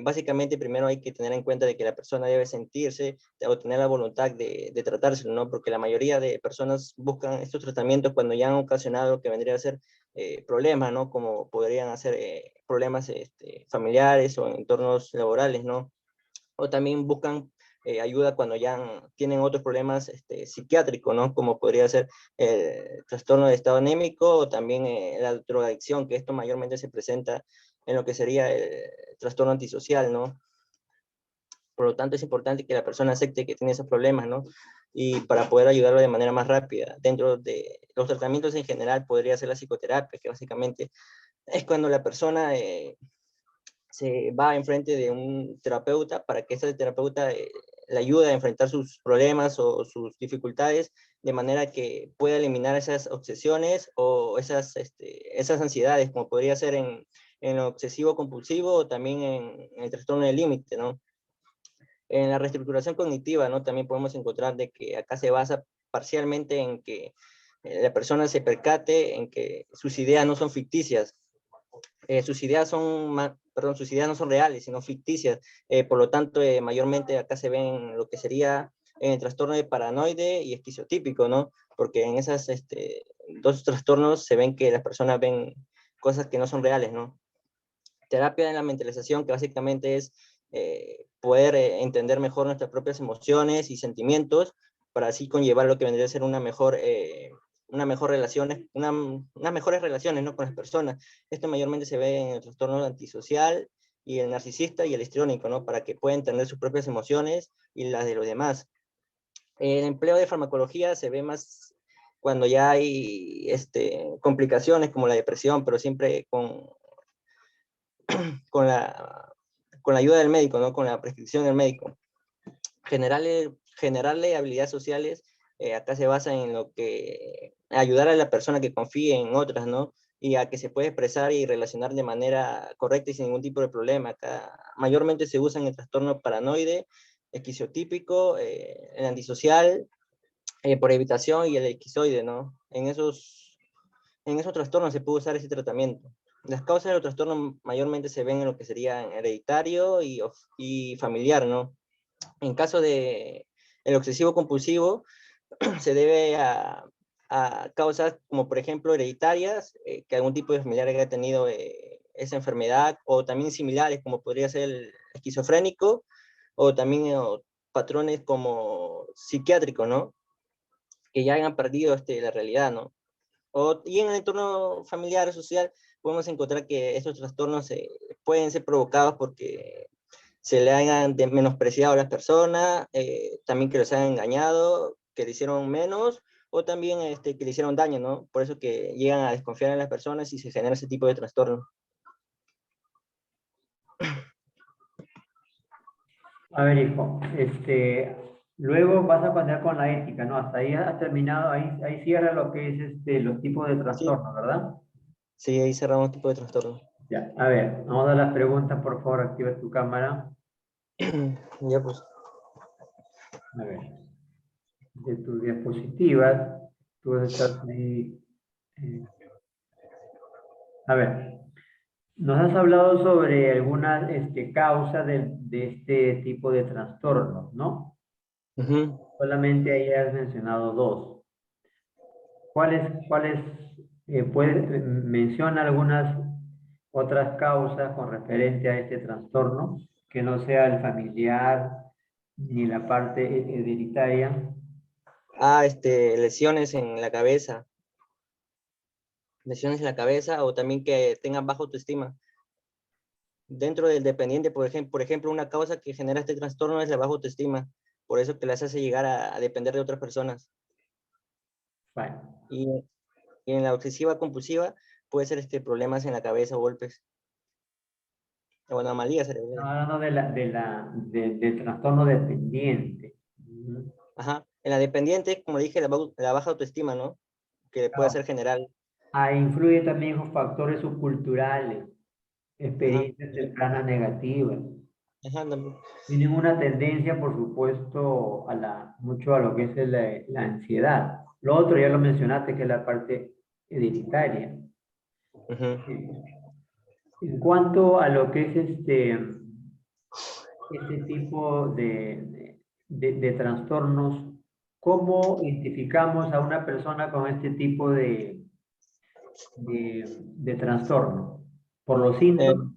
básicamente primero hay que tener en cuenta de que la persona debe sentirse o tener la voluntad de tratárselo, ¿no? Porque la mayoría de personas buscan estos tratamientos cuando ya han ocasionado lo que vendría a ser problemas, ¿no? Como podrían ser problemas familiares o en entornos laborales, ¿no? O también buscan ayuda cuando ya tienen otros problemas psiquiátricos, ¿no? Como podría ser el trastorno de estado anémico o también la drogadicción, que esto mayormente se presenta en lo que sería el trastorno antisocial, ¿no? Por lo tanto, es importante que la persona acepte que tiene esos problemas, ¿no? Y para poder ayudarlo de manera más rápida. Dentro de los tratamientos en general podría ser la psicoterapia, que básicamente es cuando la persona se va enfrente de un terapeuta para que ese terapeuta le ayude a enfrentar sus problemas o sus dificultades de manera que pueda eliminar esas obsesiones o esas ansiedades, como podría ser en lo obsesivo compulsivo o también en el trastorno del límite, ¿no? En la reestructuración cognitiva, ¿no? También podemos encontrar de que acá se basa parcialmente en que la persona se percate en que sus ideas no son ficticias, sus ideas no son reales, sino ficticias. Por lo tanto, mayormente acá se ven lo que sería en el trastorno de paranoide y esquizotípico, ¿no? Porque en esas dos trastornos se ven que las personas ven cosas que no son reales, ¿no? Terapia de la mentalización, que básicamente es poder entender mejor nuestras propias emociones y sentimientos para así conllevar lo que vendría a ser una mejor relaciones, unas mejores relaciones, ¿no? Con las personas. Esto mayormente se ve en el trastorno antisocial y el narcisista y el histriónico, ¿no? Para que puedan entender sus propias emociones y las de los demás. El empleo de farmacología se ve más cuando ya hay complicaciones como la depresión, pero siempre con la ayuda del médico, ¿no? Con la prescripción del médico. Generarle habilidades sociales, acá se basa en lo que ayudar a la persona que confíe en otras, ¿no? Y a que se puede expresar y relacionar de manera correcta y sin ningún tipo de problema. Acá mayormente se usa en el trastorno paranoide, esquizotípico, el antisocial, por evitación, y el esquizoide, ¿no? En esos trastornos se puede usar ese tratamiento. Las causas de los trastornos mayormente se ven en lo que sería hereditario y familiar, ¿no? En caso de el obsesivo compulsivo, se debe a causas como, por ejemplo, hereditarias, que algún tipo de familiar haya tenido esa enfermedad, o también similares, como podría ser el esquizofrénico, o también patrones como psiquiátricos, ¿no? Que ya hayan perdido la realidad, ¿no? Y en el entorno familiar o social podemos encontrar que estos trastornos pueden ser provocados porque se le hayan menospreciado a las personas, también que los hayan engañado, que le hicieron menos, o también que le hicieron daño, ¿no? Por eso que llegan a desconfiar en las personas y se genera ese tipo de trastorno. A ver, hijo, luego vas a pasar con la ética, ¿no? Hasta ahí has terminado, ahí cierra lo que es los tipos de Sí, trastornos, ¿verdad? sí, ahí cerramos tipo de trastorno. Ya, a ver, vamos a las preguntas, por favor, activa tu cámara. Ya pues. A ver, de tus diapositivas, tú estás ahí. A ver, nos has hablado sobre algunas causas de este tipo de trastornos, ¿no? Ujú. Solamente ahí has mencionado dos. ¿Cuáles menciona algunas otras causas con referente a este trastorno, que no sea el familiar ni la parte hereditaria? Lesiones en la cabeza. Lesiones en la cabeza, o también que tengan baja autoestima. Dentro del dependiente, por ejemplo, una causa que genera este trastorno es la baja autoestima. Por eso que las hace llegar a depender de otras personas. Bueno, Y en la obsesiva compulsiva puede ser problemas en la cabeza o golpes. O anomalías estamos cerebrales. hablando del trastorno dependiente. Ujú. Ajá. En la dependiente, como dije, la baja autoestima, ¿no? Que puede Claro. ser general. Ahí influye también los factores subculturales, Ajá. experiencias tempranas negativas. Ajá, también. Tienen una tendencia, por supuesto, mucho a lo que es la ansiedad. Lo otro ya lo mencionaste, que es la parte hereditaria. Ujú. En cuanto a lo que es este tipo de trastornos, ¿cómo identificamos a una persona con este tipo de trastorno? ¿Por los Eh, síntomas?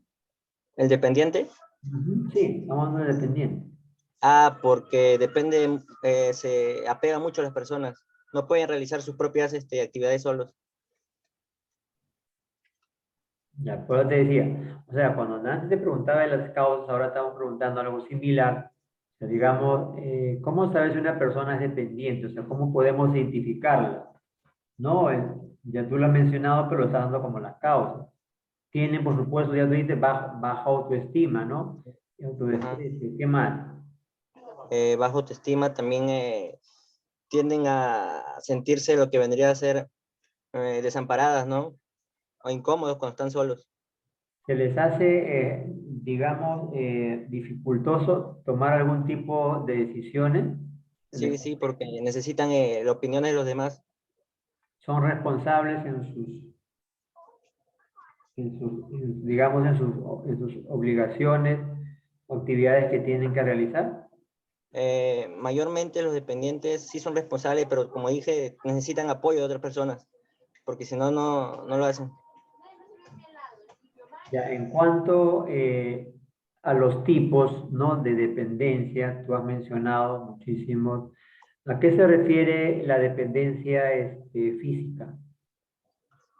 el dependiente. Ujú, sí, estamos hablando de dependiente. Porque depende, se apega mucho a las personas. No pueden realizar sus propias actividades solos. Ya, pues te decía, o sea, cuando antes te preguntaba de las causas, ahora estamos preguntando algo similar. O sea, digamos, ¿cómo sabes si una persona es dependiente? O sea, ¿cómo podemos identificarla? No, ya tú lo has mencionado, pero lo estás dando como las causas. Tienen, por supuesto, ya tú dices, baja autoestima, ¿no? Y Ajá. autodesprecio. ¿Qué más? Baja autoestima también tienden a sentirse lo que vendría a ser desamparadas, ¿no? O incómodos cuando están solos. ¿Se les hace, digamos, dificultoso tomar algún tipo de decisiones? Sí, sí, porque necesitan la opinión de los demás. Son responsables digamos, en sus obligaciones o actividades que tienen que realizar. Mayormente los dependientes sí son responsables, pero como dije, necesitan apoyo de otras personas, porque si no, no lo hacen. Ya, en cuanto a los tipos, ¿no?, de dependencia, tú has mencionado muchísimos. ¿A qué se refiere la dependencia física?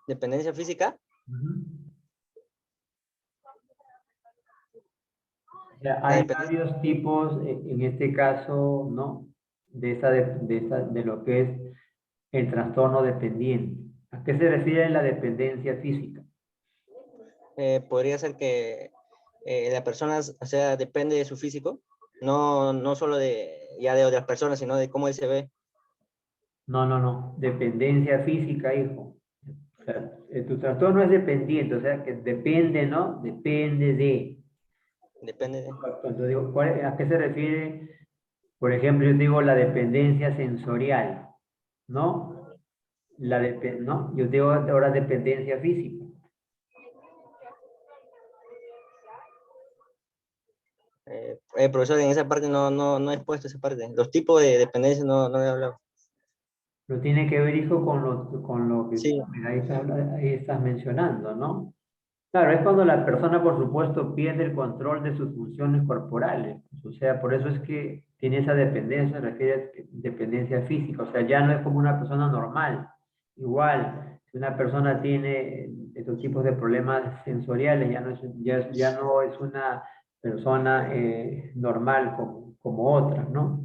¿Dependencia física? Ujú. Ya, La hay dependencia, varios tipos, en este caso, ¿no?, de lo que es el trastorno dependiente. ¿A qué se refiere la dependencia física? podría ser que la persona, o sea, depende de su físico, no solo ya de otras personas, sino de cómo él se ve. No, no, no. Dependencia física, hijo. O sea, tu trastorno es dependiente, o sea, que depende, ¿no? Depende de. Depende de... Entonces digo, ¿a qué se refiere? Por ejemplo, yo digo la dependencia sensorial, ¿no? ¿No? Yo digo ahora dependencia física. profesor, en esa parte no he expuesto esa parte. Los tipos de dependencia no he hablado. Lo tiene que ver, hijo, con lo que Sí, ahí estás mencionando, ¿no? Claro, es cuando la persona, por supuesto, pierde el control de sus funciones corporales. O sea, por eso es que tiene esa dependencia, se refiere a dependencia física. O sea, ya no es como una persona normal. Igual, si una persona tiene estos tipos de problemas sensoriales, ya no es una persona normal como otras, ¿no?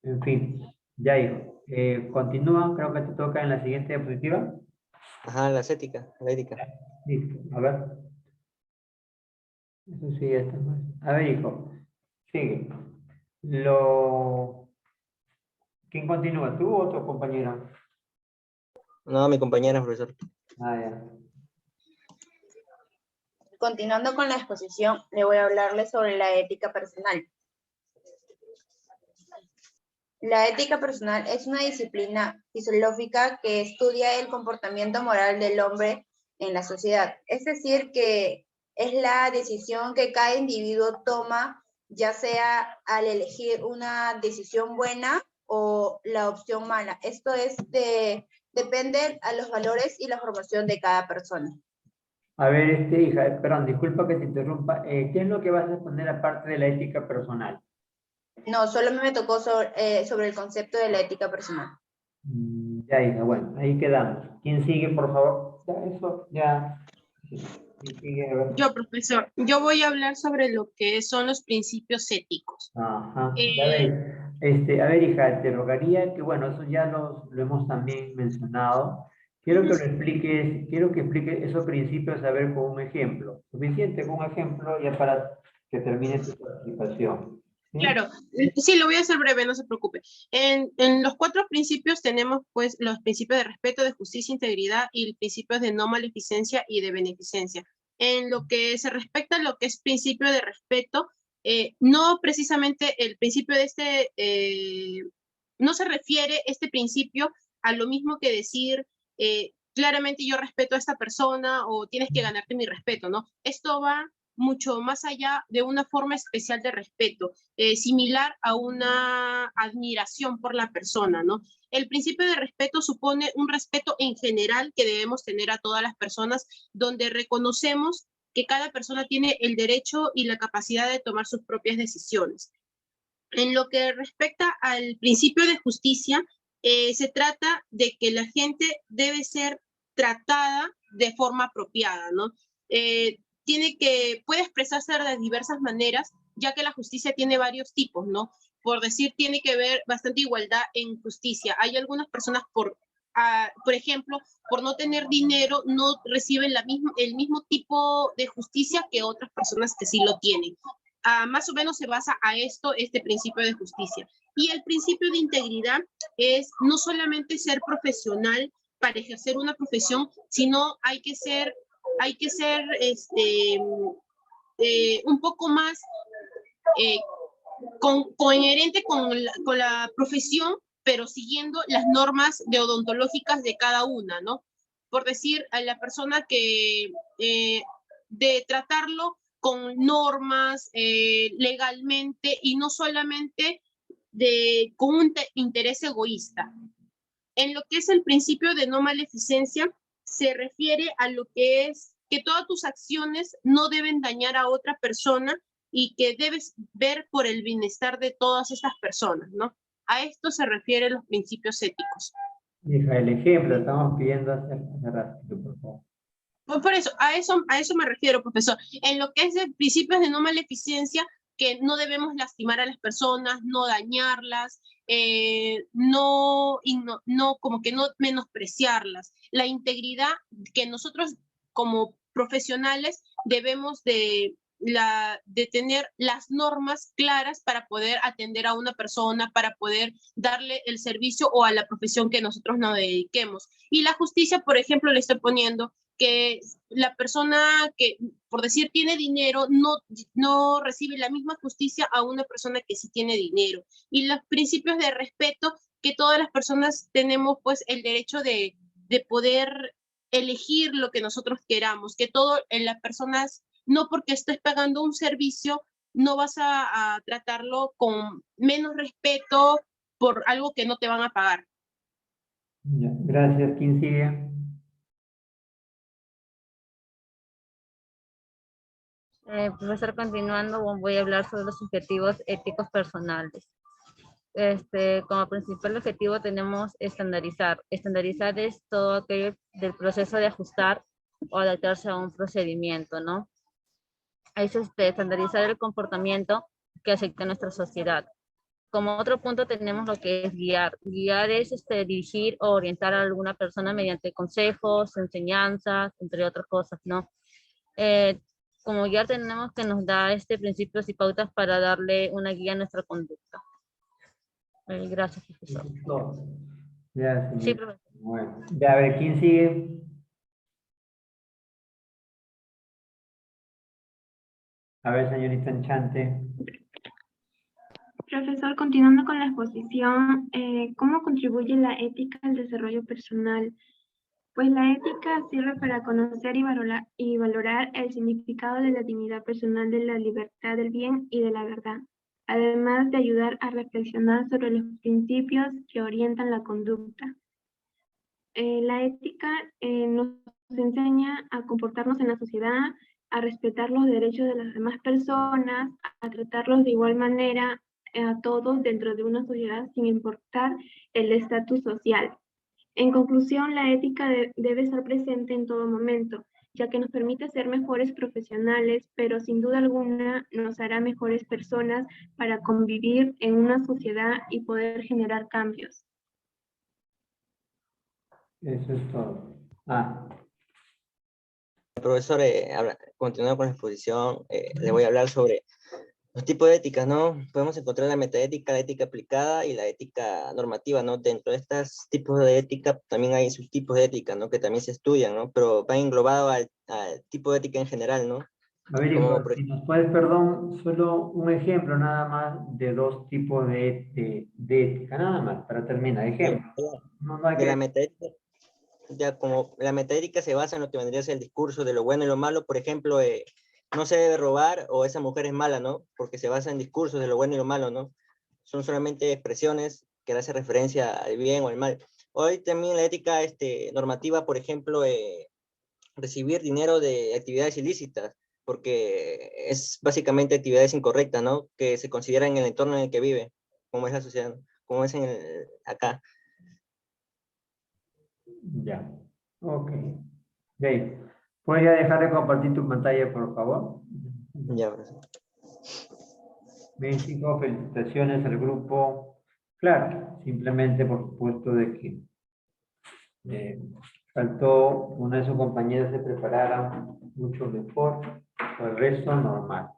En fin, ya hijo. Continúa, creo que te toca en la siguiente diapositiva. ajá, la ética. Listo, a ver. Eso sí, ya está mal. A ver, hijo, sigue. ¿Quién continúa? ¿Tú o tu compañero? No, mi compañera, profesor. Ah, ya. Continuando con la exposición, le voy a hablarle sobre la ética personal. La ética personal es una disciplina filosófica que estudia el comportamiento moral del hombre en la sociedad. Es decir, que es la decisión que cada individuo toma, ya sea al elegir una decisión buena o la opción mala. Esto depende a los valores y la formación de cada persona. A ver, hija, perdón, disculpa que te interrumpa. ¿Qué es lo que vas a exponer aparte de la ética personal? No, solo me tocó sobre el concepto de la ética personal. Ya, hija, bueno, ahí quedamos. ¿Quién sigue, por favor? Ya, eso, ya. ¿Quién sigue? A ver. Yo, profesor, yo voy a hablar sobre lo que son los principios éticos. Ajá, ya Eh, ves. A ver, hija, te rogaría que, bueno, eso ya lo hemos también mencionado. Quiero que expliques esos principios, a ver, con un ejemplo. Suficiente con un ejemplo ya para que termine tu participación. ¿Sí? Claro, sí, lo voy a hacer breve, no se preocupe. En los 4 principios tenemos pues los principios de respeto, de justicia, integridad y el principio de no maleficencia y de beneficencia. En lo que se respecta a lo que es principio de respeto, no precisamente el principio de no se refiere este principio a lo mismo que decir claramente yo respeto a esta persona o tienes que ganarte mi respeto, ¿no? Esto va mucho más allá de una forma especial de respeto, similar a una admiración por la persona, ¿no? El principio de respeto supone un respeto en general que debemos tener a todas las personas, donde reconocemos que cada persona tiene el derecho y la capacidad de tomar sus propias decisiones. En lo que respecta al principio de justicia, se trata de que la gente debe ser tratada de forma apropiada, ¿no? Puede expresarse de diversas maneras, ya que la justicia tiene varios tipos, ¿no? Por decir, tiene que haber bastante igualdad en justicia. Hay algunas personas, por ejemplo, por no tener dinero, no reciben el mismo tipo de justicia que otras personas que sí lo tienen. Más o menos se basa a esto, este principio de justicia. Y el principio de integridad es no solamente ser profesional para ejercer una profesión, sino hay que ser un poco más coherente con la profesión, pero siguiendo las normas deodontológicas de cada una, ¿no? Por decir, a la persona que de tratarlo con normas legalmente y no solamente con un interés egoísta. En lo que es el principio de no maleficencia, se refiere a lo que es que todas tus acciones no deben dañar a otra persona y que debes ver por el bienestar de todas estas personas, ¿no? A esto se refieren los principios éticos. Hija, el ejemplo estamos pidiendo hace ratito, por favor. Pues por eso, a eso me refiero, profesor. En lo que es de principios de no maleficencia, que no debemos lastimar a las personas, no dañarlas, como que no menospreciarlas. La integridad que nosotros como profesionales debemos de tener las normas claras para poder atender a una persona, para poder darle el servicio o a la profesión que nosotros nos dediquemos. Y la justicia, por ejemplo, le estoy poniendo que la persona que, por decir, tiene dinero, no recibe la misma justicia a una persona que sí tiene dinero. Y los principios de respeto, que todas las personas tenemos pues el derecho de poder elegir lo que nosotros queramos, que todas las personas, no porque estés pagando un servicio, no vas a tratarlo con menos respeto por algo que no te van a pagar. Ya, gracias. ¿Quién sigue? Profesor, continuando, voy a hablar sobre los objetivos éticos personales. Como principal objetivo tenemos estandarizar. Estandarizar es todo aquello del proceso de ajustar o adaptarse a un procedimiento, ¿no? Es estandarizar el comportamiento que afecta a nuestra sociedad. Como otro punto tenemos lo que es guiar. Guiar es dirigir o orientar a alguna persona mediante consejos, enseñanzas, entre otras cosas, ¿no? Como guiar tenemos que nos da principios y pautas para darle una guía a nuestra conducta. Gracias, profesor. Ya, Sí, señor. profesor. Bueno, ya, a ver, ¿quién sigue? A ver, señorita Enchante. Profesor, continuando con la exposición, ¿cómo contribuye la ética al desarrollo personal? Pues la ética sirve para conocer y valorar el significado de la dignidad personal, de la libertad, del bien y de la verdad, además de ayudar a reflexionar sobre los principios que orientan la conducta. La ética nos enseña a comportarnos en la sociedad, a respetar los derechos de las demás personas, a tratarlos de igual manera a todos dentro de una sociedad sin importar el estatus social. En conclusión, la ética debe estar presente en todo momento, ya que nos permite ser mejores profesionales, pero sin duda alguna nos hará mejores personas para convivir en una sociedad y poder generar cambios. Eso es todo. Profesor, continuando con la exposición, le voy a hablar sobre los tipos de éticas, ¿no? Podemos encontrar la metaética, la ética aplicada y la ética normativa, ¿no? Dentro de estos tipos de ética también hay subtipos de ética, ¿no? Que también se estudian, ¿no? Pero va englobado al tipo de ética en general, ¿no? A ver, Como, hijo, si nos puedes, perdón, solo un ejemplo nada más de dos tipos de ética, nada más, para terminar. Ejemplo. No hay de que... la metaética, ya como la metaética se basa en lo que vendría a ser el discurso de lo bueno y lo malo, por ejemplo, no se debe robar o esa mujer es mala, ¿no? Porque se basa en discursos de lo bueno y lo malo, ¿no? Son solamente expresiones que hacen referencia al bien o al mal. Hoy también la ética normativa, por ejemplo, recibir dinero de actividades ilícitas, porque es básicamente actividades incorrectas, ¿no? Que se consideran en el entorno en el que vive, como es la sociedad, como es acá. Ya, ok. Dave, ¿puedes ya dejar de compartir tu pantalla, por favor? Ya, profesor. Bien, chicos, felicitaciones al grupo. Claro, simplemente por supuesto de que faltó una de sus compañeras se preparara mucho mejor, por el resto normal.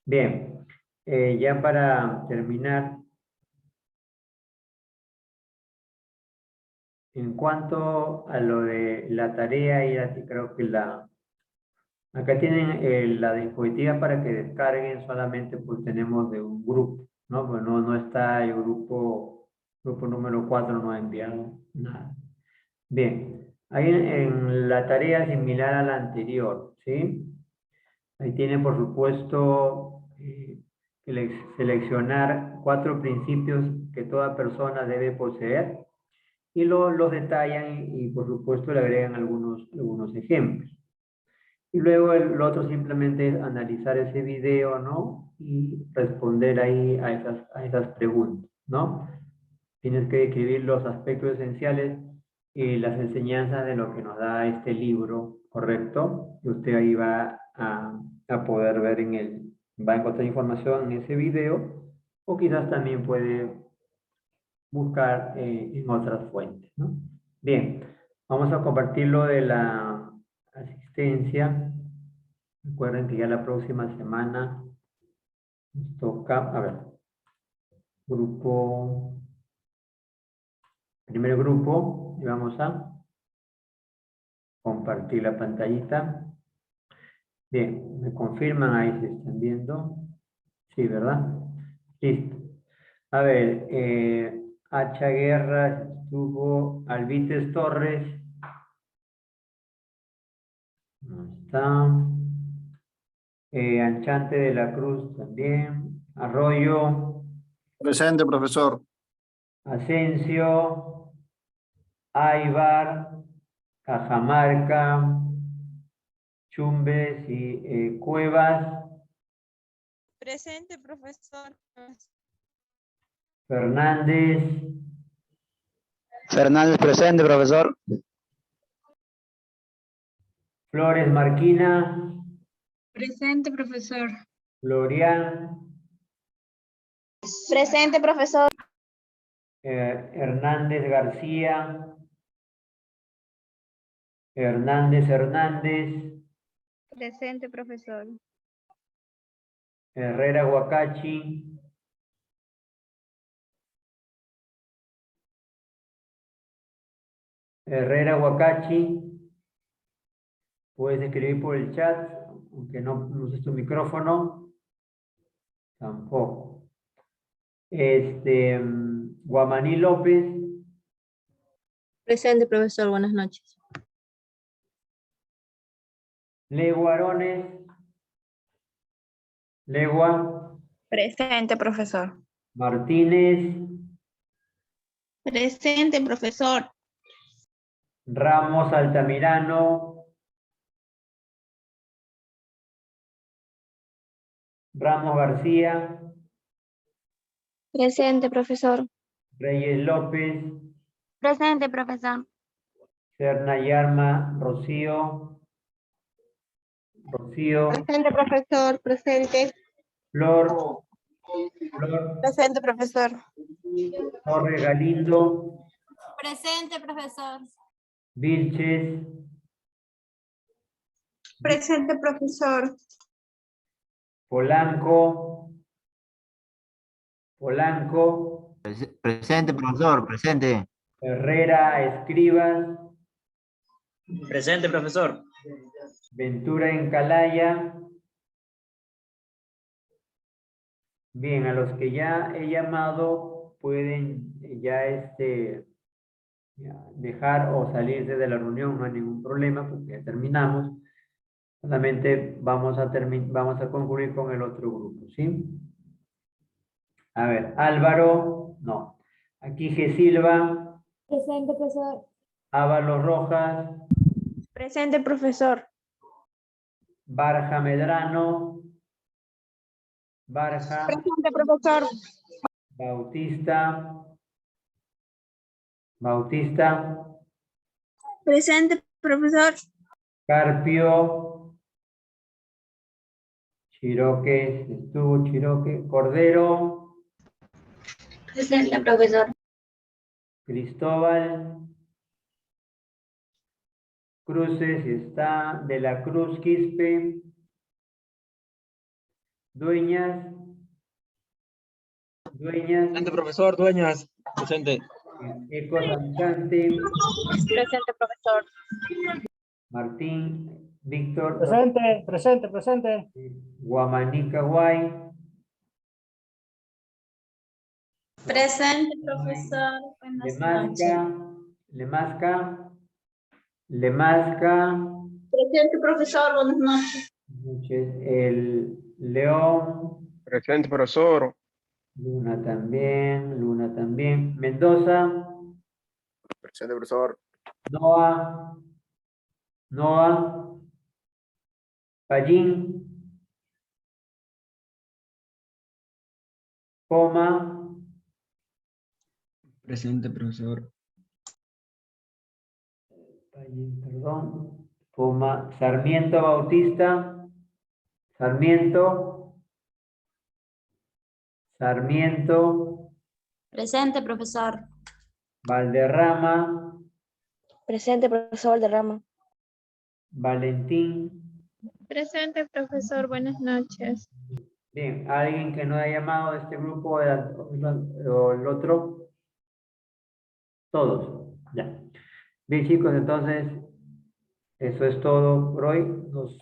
Bien, ya para terminar, en cuanto a lo de la tarea, creo que acá tienen la diapositiva para que descarguen, solamente pues tenemos de un grupo, ¿no? Pues no está el grupo número 4, no ha enviado nada. Bien, ahí en la tarea similar a la anterior, ¿sí? Ahí tienen, por supuesto, seleccionar 4 principios que toda persona debe poseer y los detallan y por supuesto le agregan algunos ejemplos. Y luego el otro simplemente es analizar ese video, ¿no? Y responder ahí a esas preguntas, ¿no? Tienes que describir los aspectos esenciales y las enseñanzas de lo que nos da este libro, ¿correcto? Y usted ahí va a poder ver va a encontrar información en ese video, o quizás también puede buscar en otras fuentes, ¿no? Bien, vamos a compartir lo de la asistencia. Recuerden que ya la próxima semana nos toca, a ver, primer grupo, y vamos a compartir la pantallita. Bien, me confirman ahí si están viendo. Sí, ¿verdad? Listo. A ver, Hacha Guerra estuvo, Alvites Torres. No está. Anchante de la Cruz también. Arroyo. Presente, profesor. Asensio. Aybar. Cajamarca. Chumbes y Cuevas. Presente, profesor. Fernández. Fernández presente, profesor. Flores Marquina. Presente, profesor. Florian. Presente, profesor. Hernández García. Hernández. Presente, profesor. Herrera Huacachi. Herrera Huacachi. Puedes escribir por el chat, aunque no uses tu micrófono. Tampoco. Guamaní López. Presente, profesor. Buenas noches. Legua Arones. Legua. Presente, profesor. Martínez. Presente, profesor. Ramos Altamirano. Ramos García. Presente, profesor. Reyes López. Presente, profesor. Serna Yarma Rocío. Presente, profesor. Presente. Flor. Presente, profesor. Torre Galindo. Presente, profesor. Vilches. Presente, profesor. Polanco. Presente, profesor, presente. Herrera Escribas. Presente, profesor. Ventura Encalaya. Bien, a los que ya he llamado pueden ya dejar o salirse de la reunión, no hay ningún problema porque ya terminamos. Solamente vamos a concluir con el otro grupo, ¿sí? A ver, Álvaro, no. Aquí G. Silva. Presente, profesor. Ábalos Rojas. Presente, profesor. Barja Medrano. Barja. Presente, profesor. Bautista. Presente, profesor. Carpio. Chiroque. Cordero. Presente, profesor. Cristóbal. Cruces está. De la Cruz Quispe. Dueñas. Presente, profesor. Dueñas. Presente. Eco Sanchante. Presente, profesor. Martín. Víctor. Presente. Guamaní Caguay. Presente, profesor. Lemasca. Presente, profesor. Buenas noches. El León. Presente, profesor. Luna también. Mendoza, Presente, profesor. Noah, Pallín, Poma, Presente, profesor. Pallín, perdón, Poma, Sarmiento Bautista, Sarmiento, Presente, profesor. Valderrama, Presente, profesor Valderrama. Valentín. Presente, profesor. Buenas noches. Bien, ¿alguien que no haya llamado a este grupo o el otro? Todos, ya. Bien, chicos, entonces, eso es todo por hoy. Nos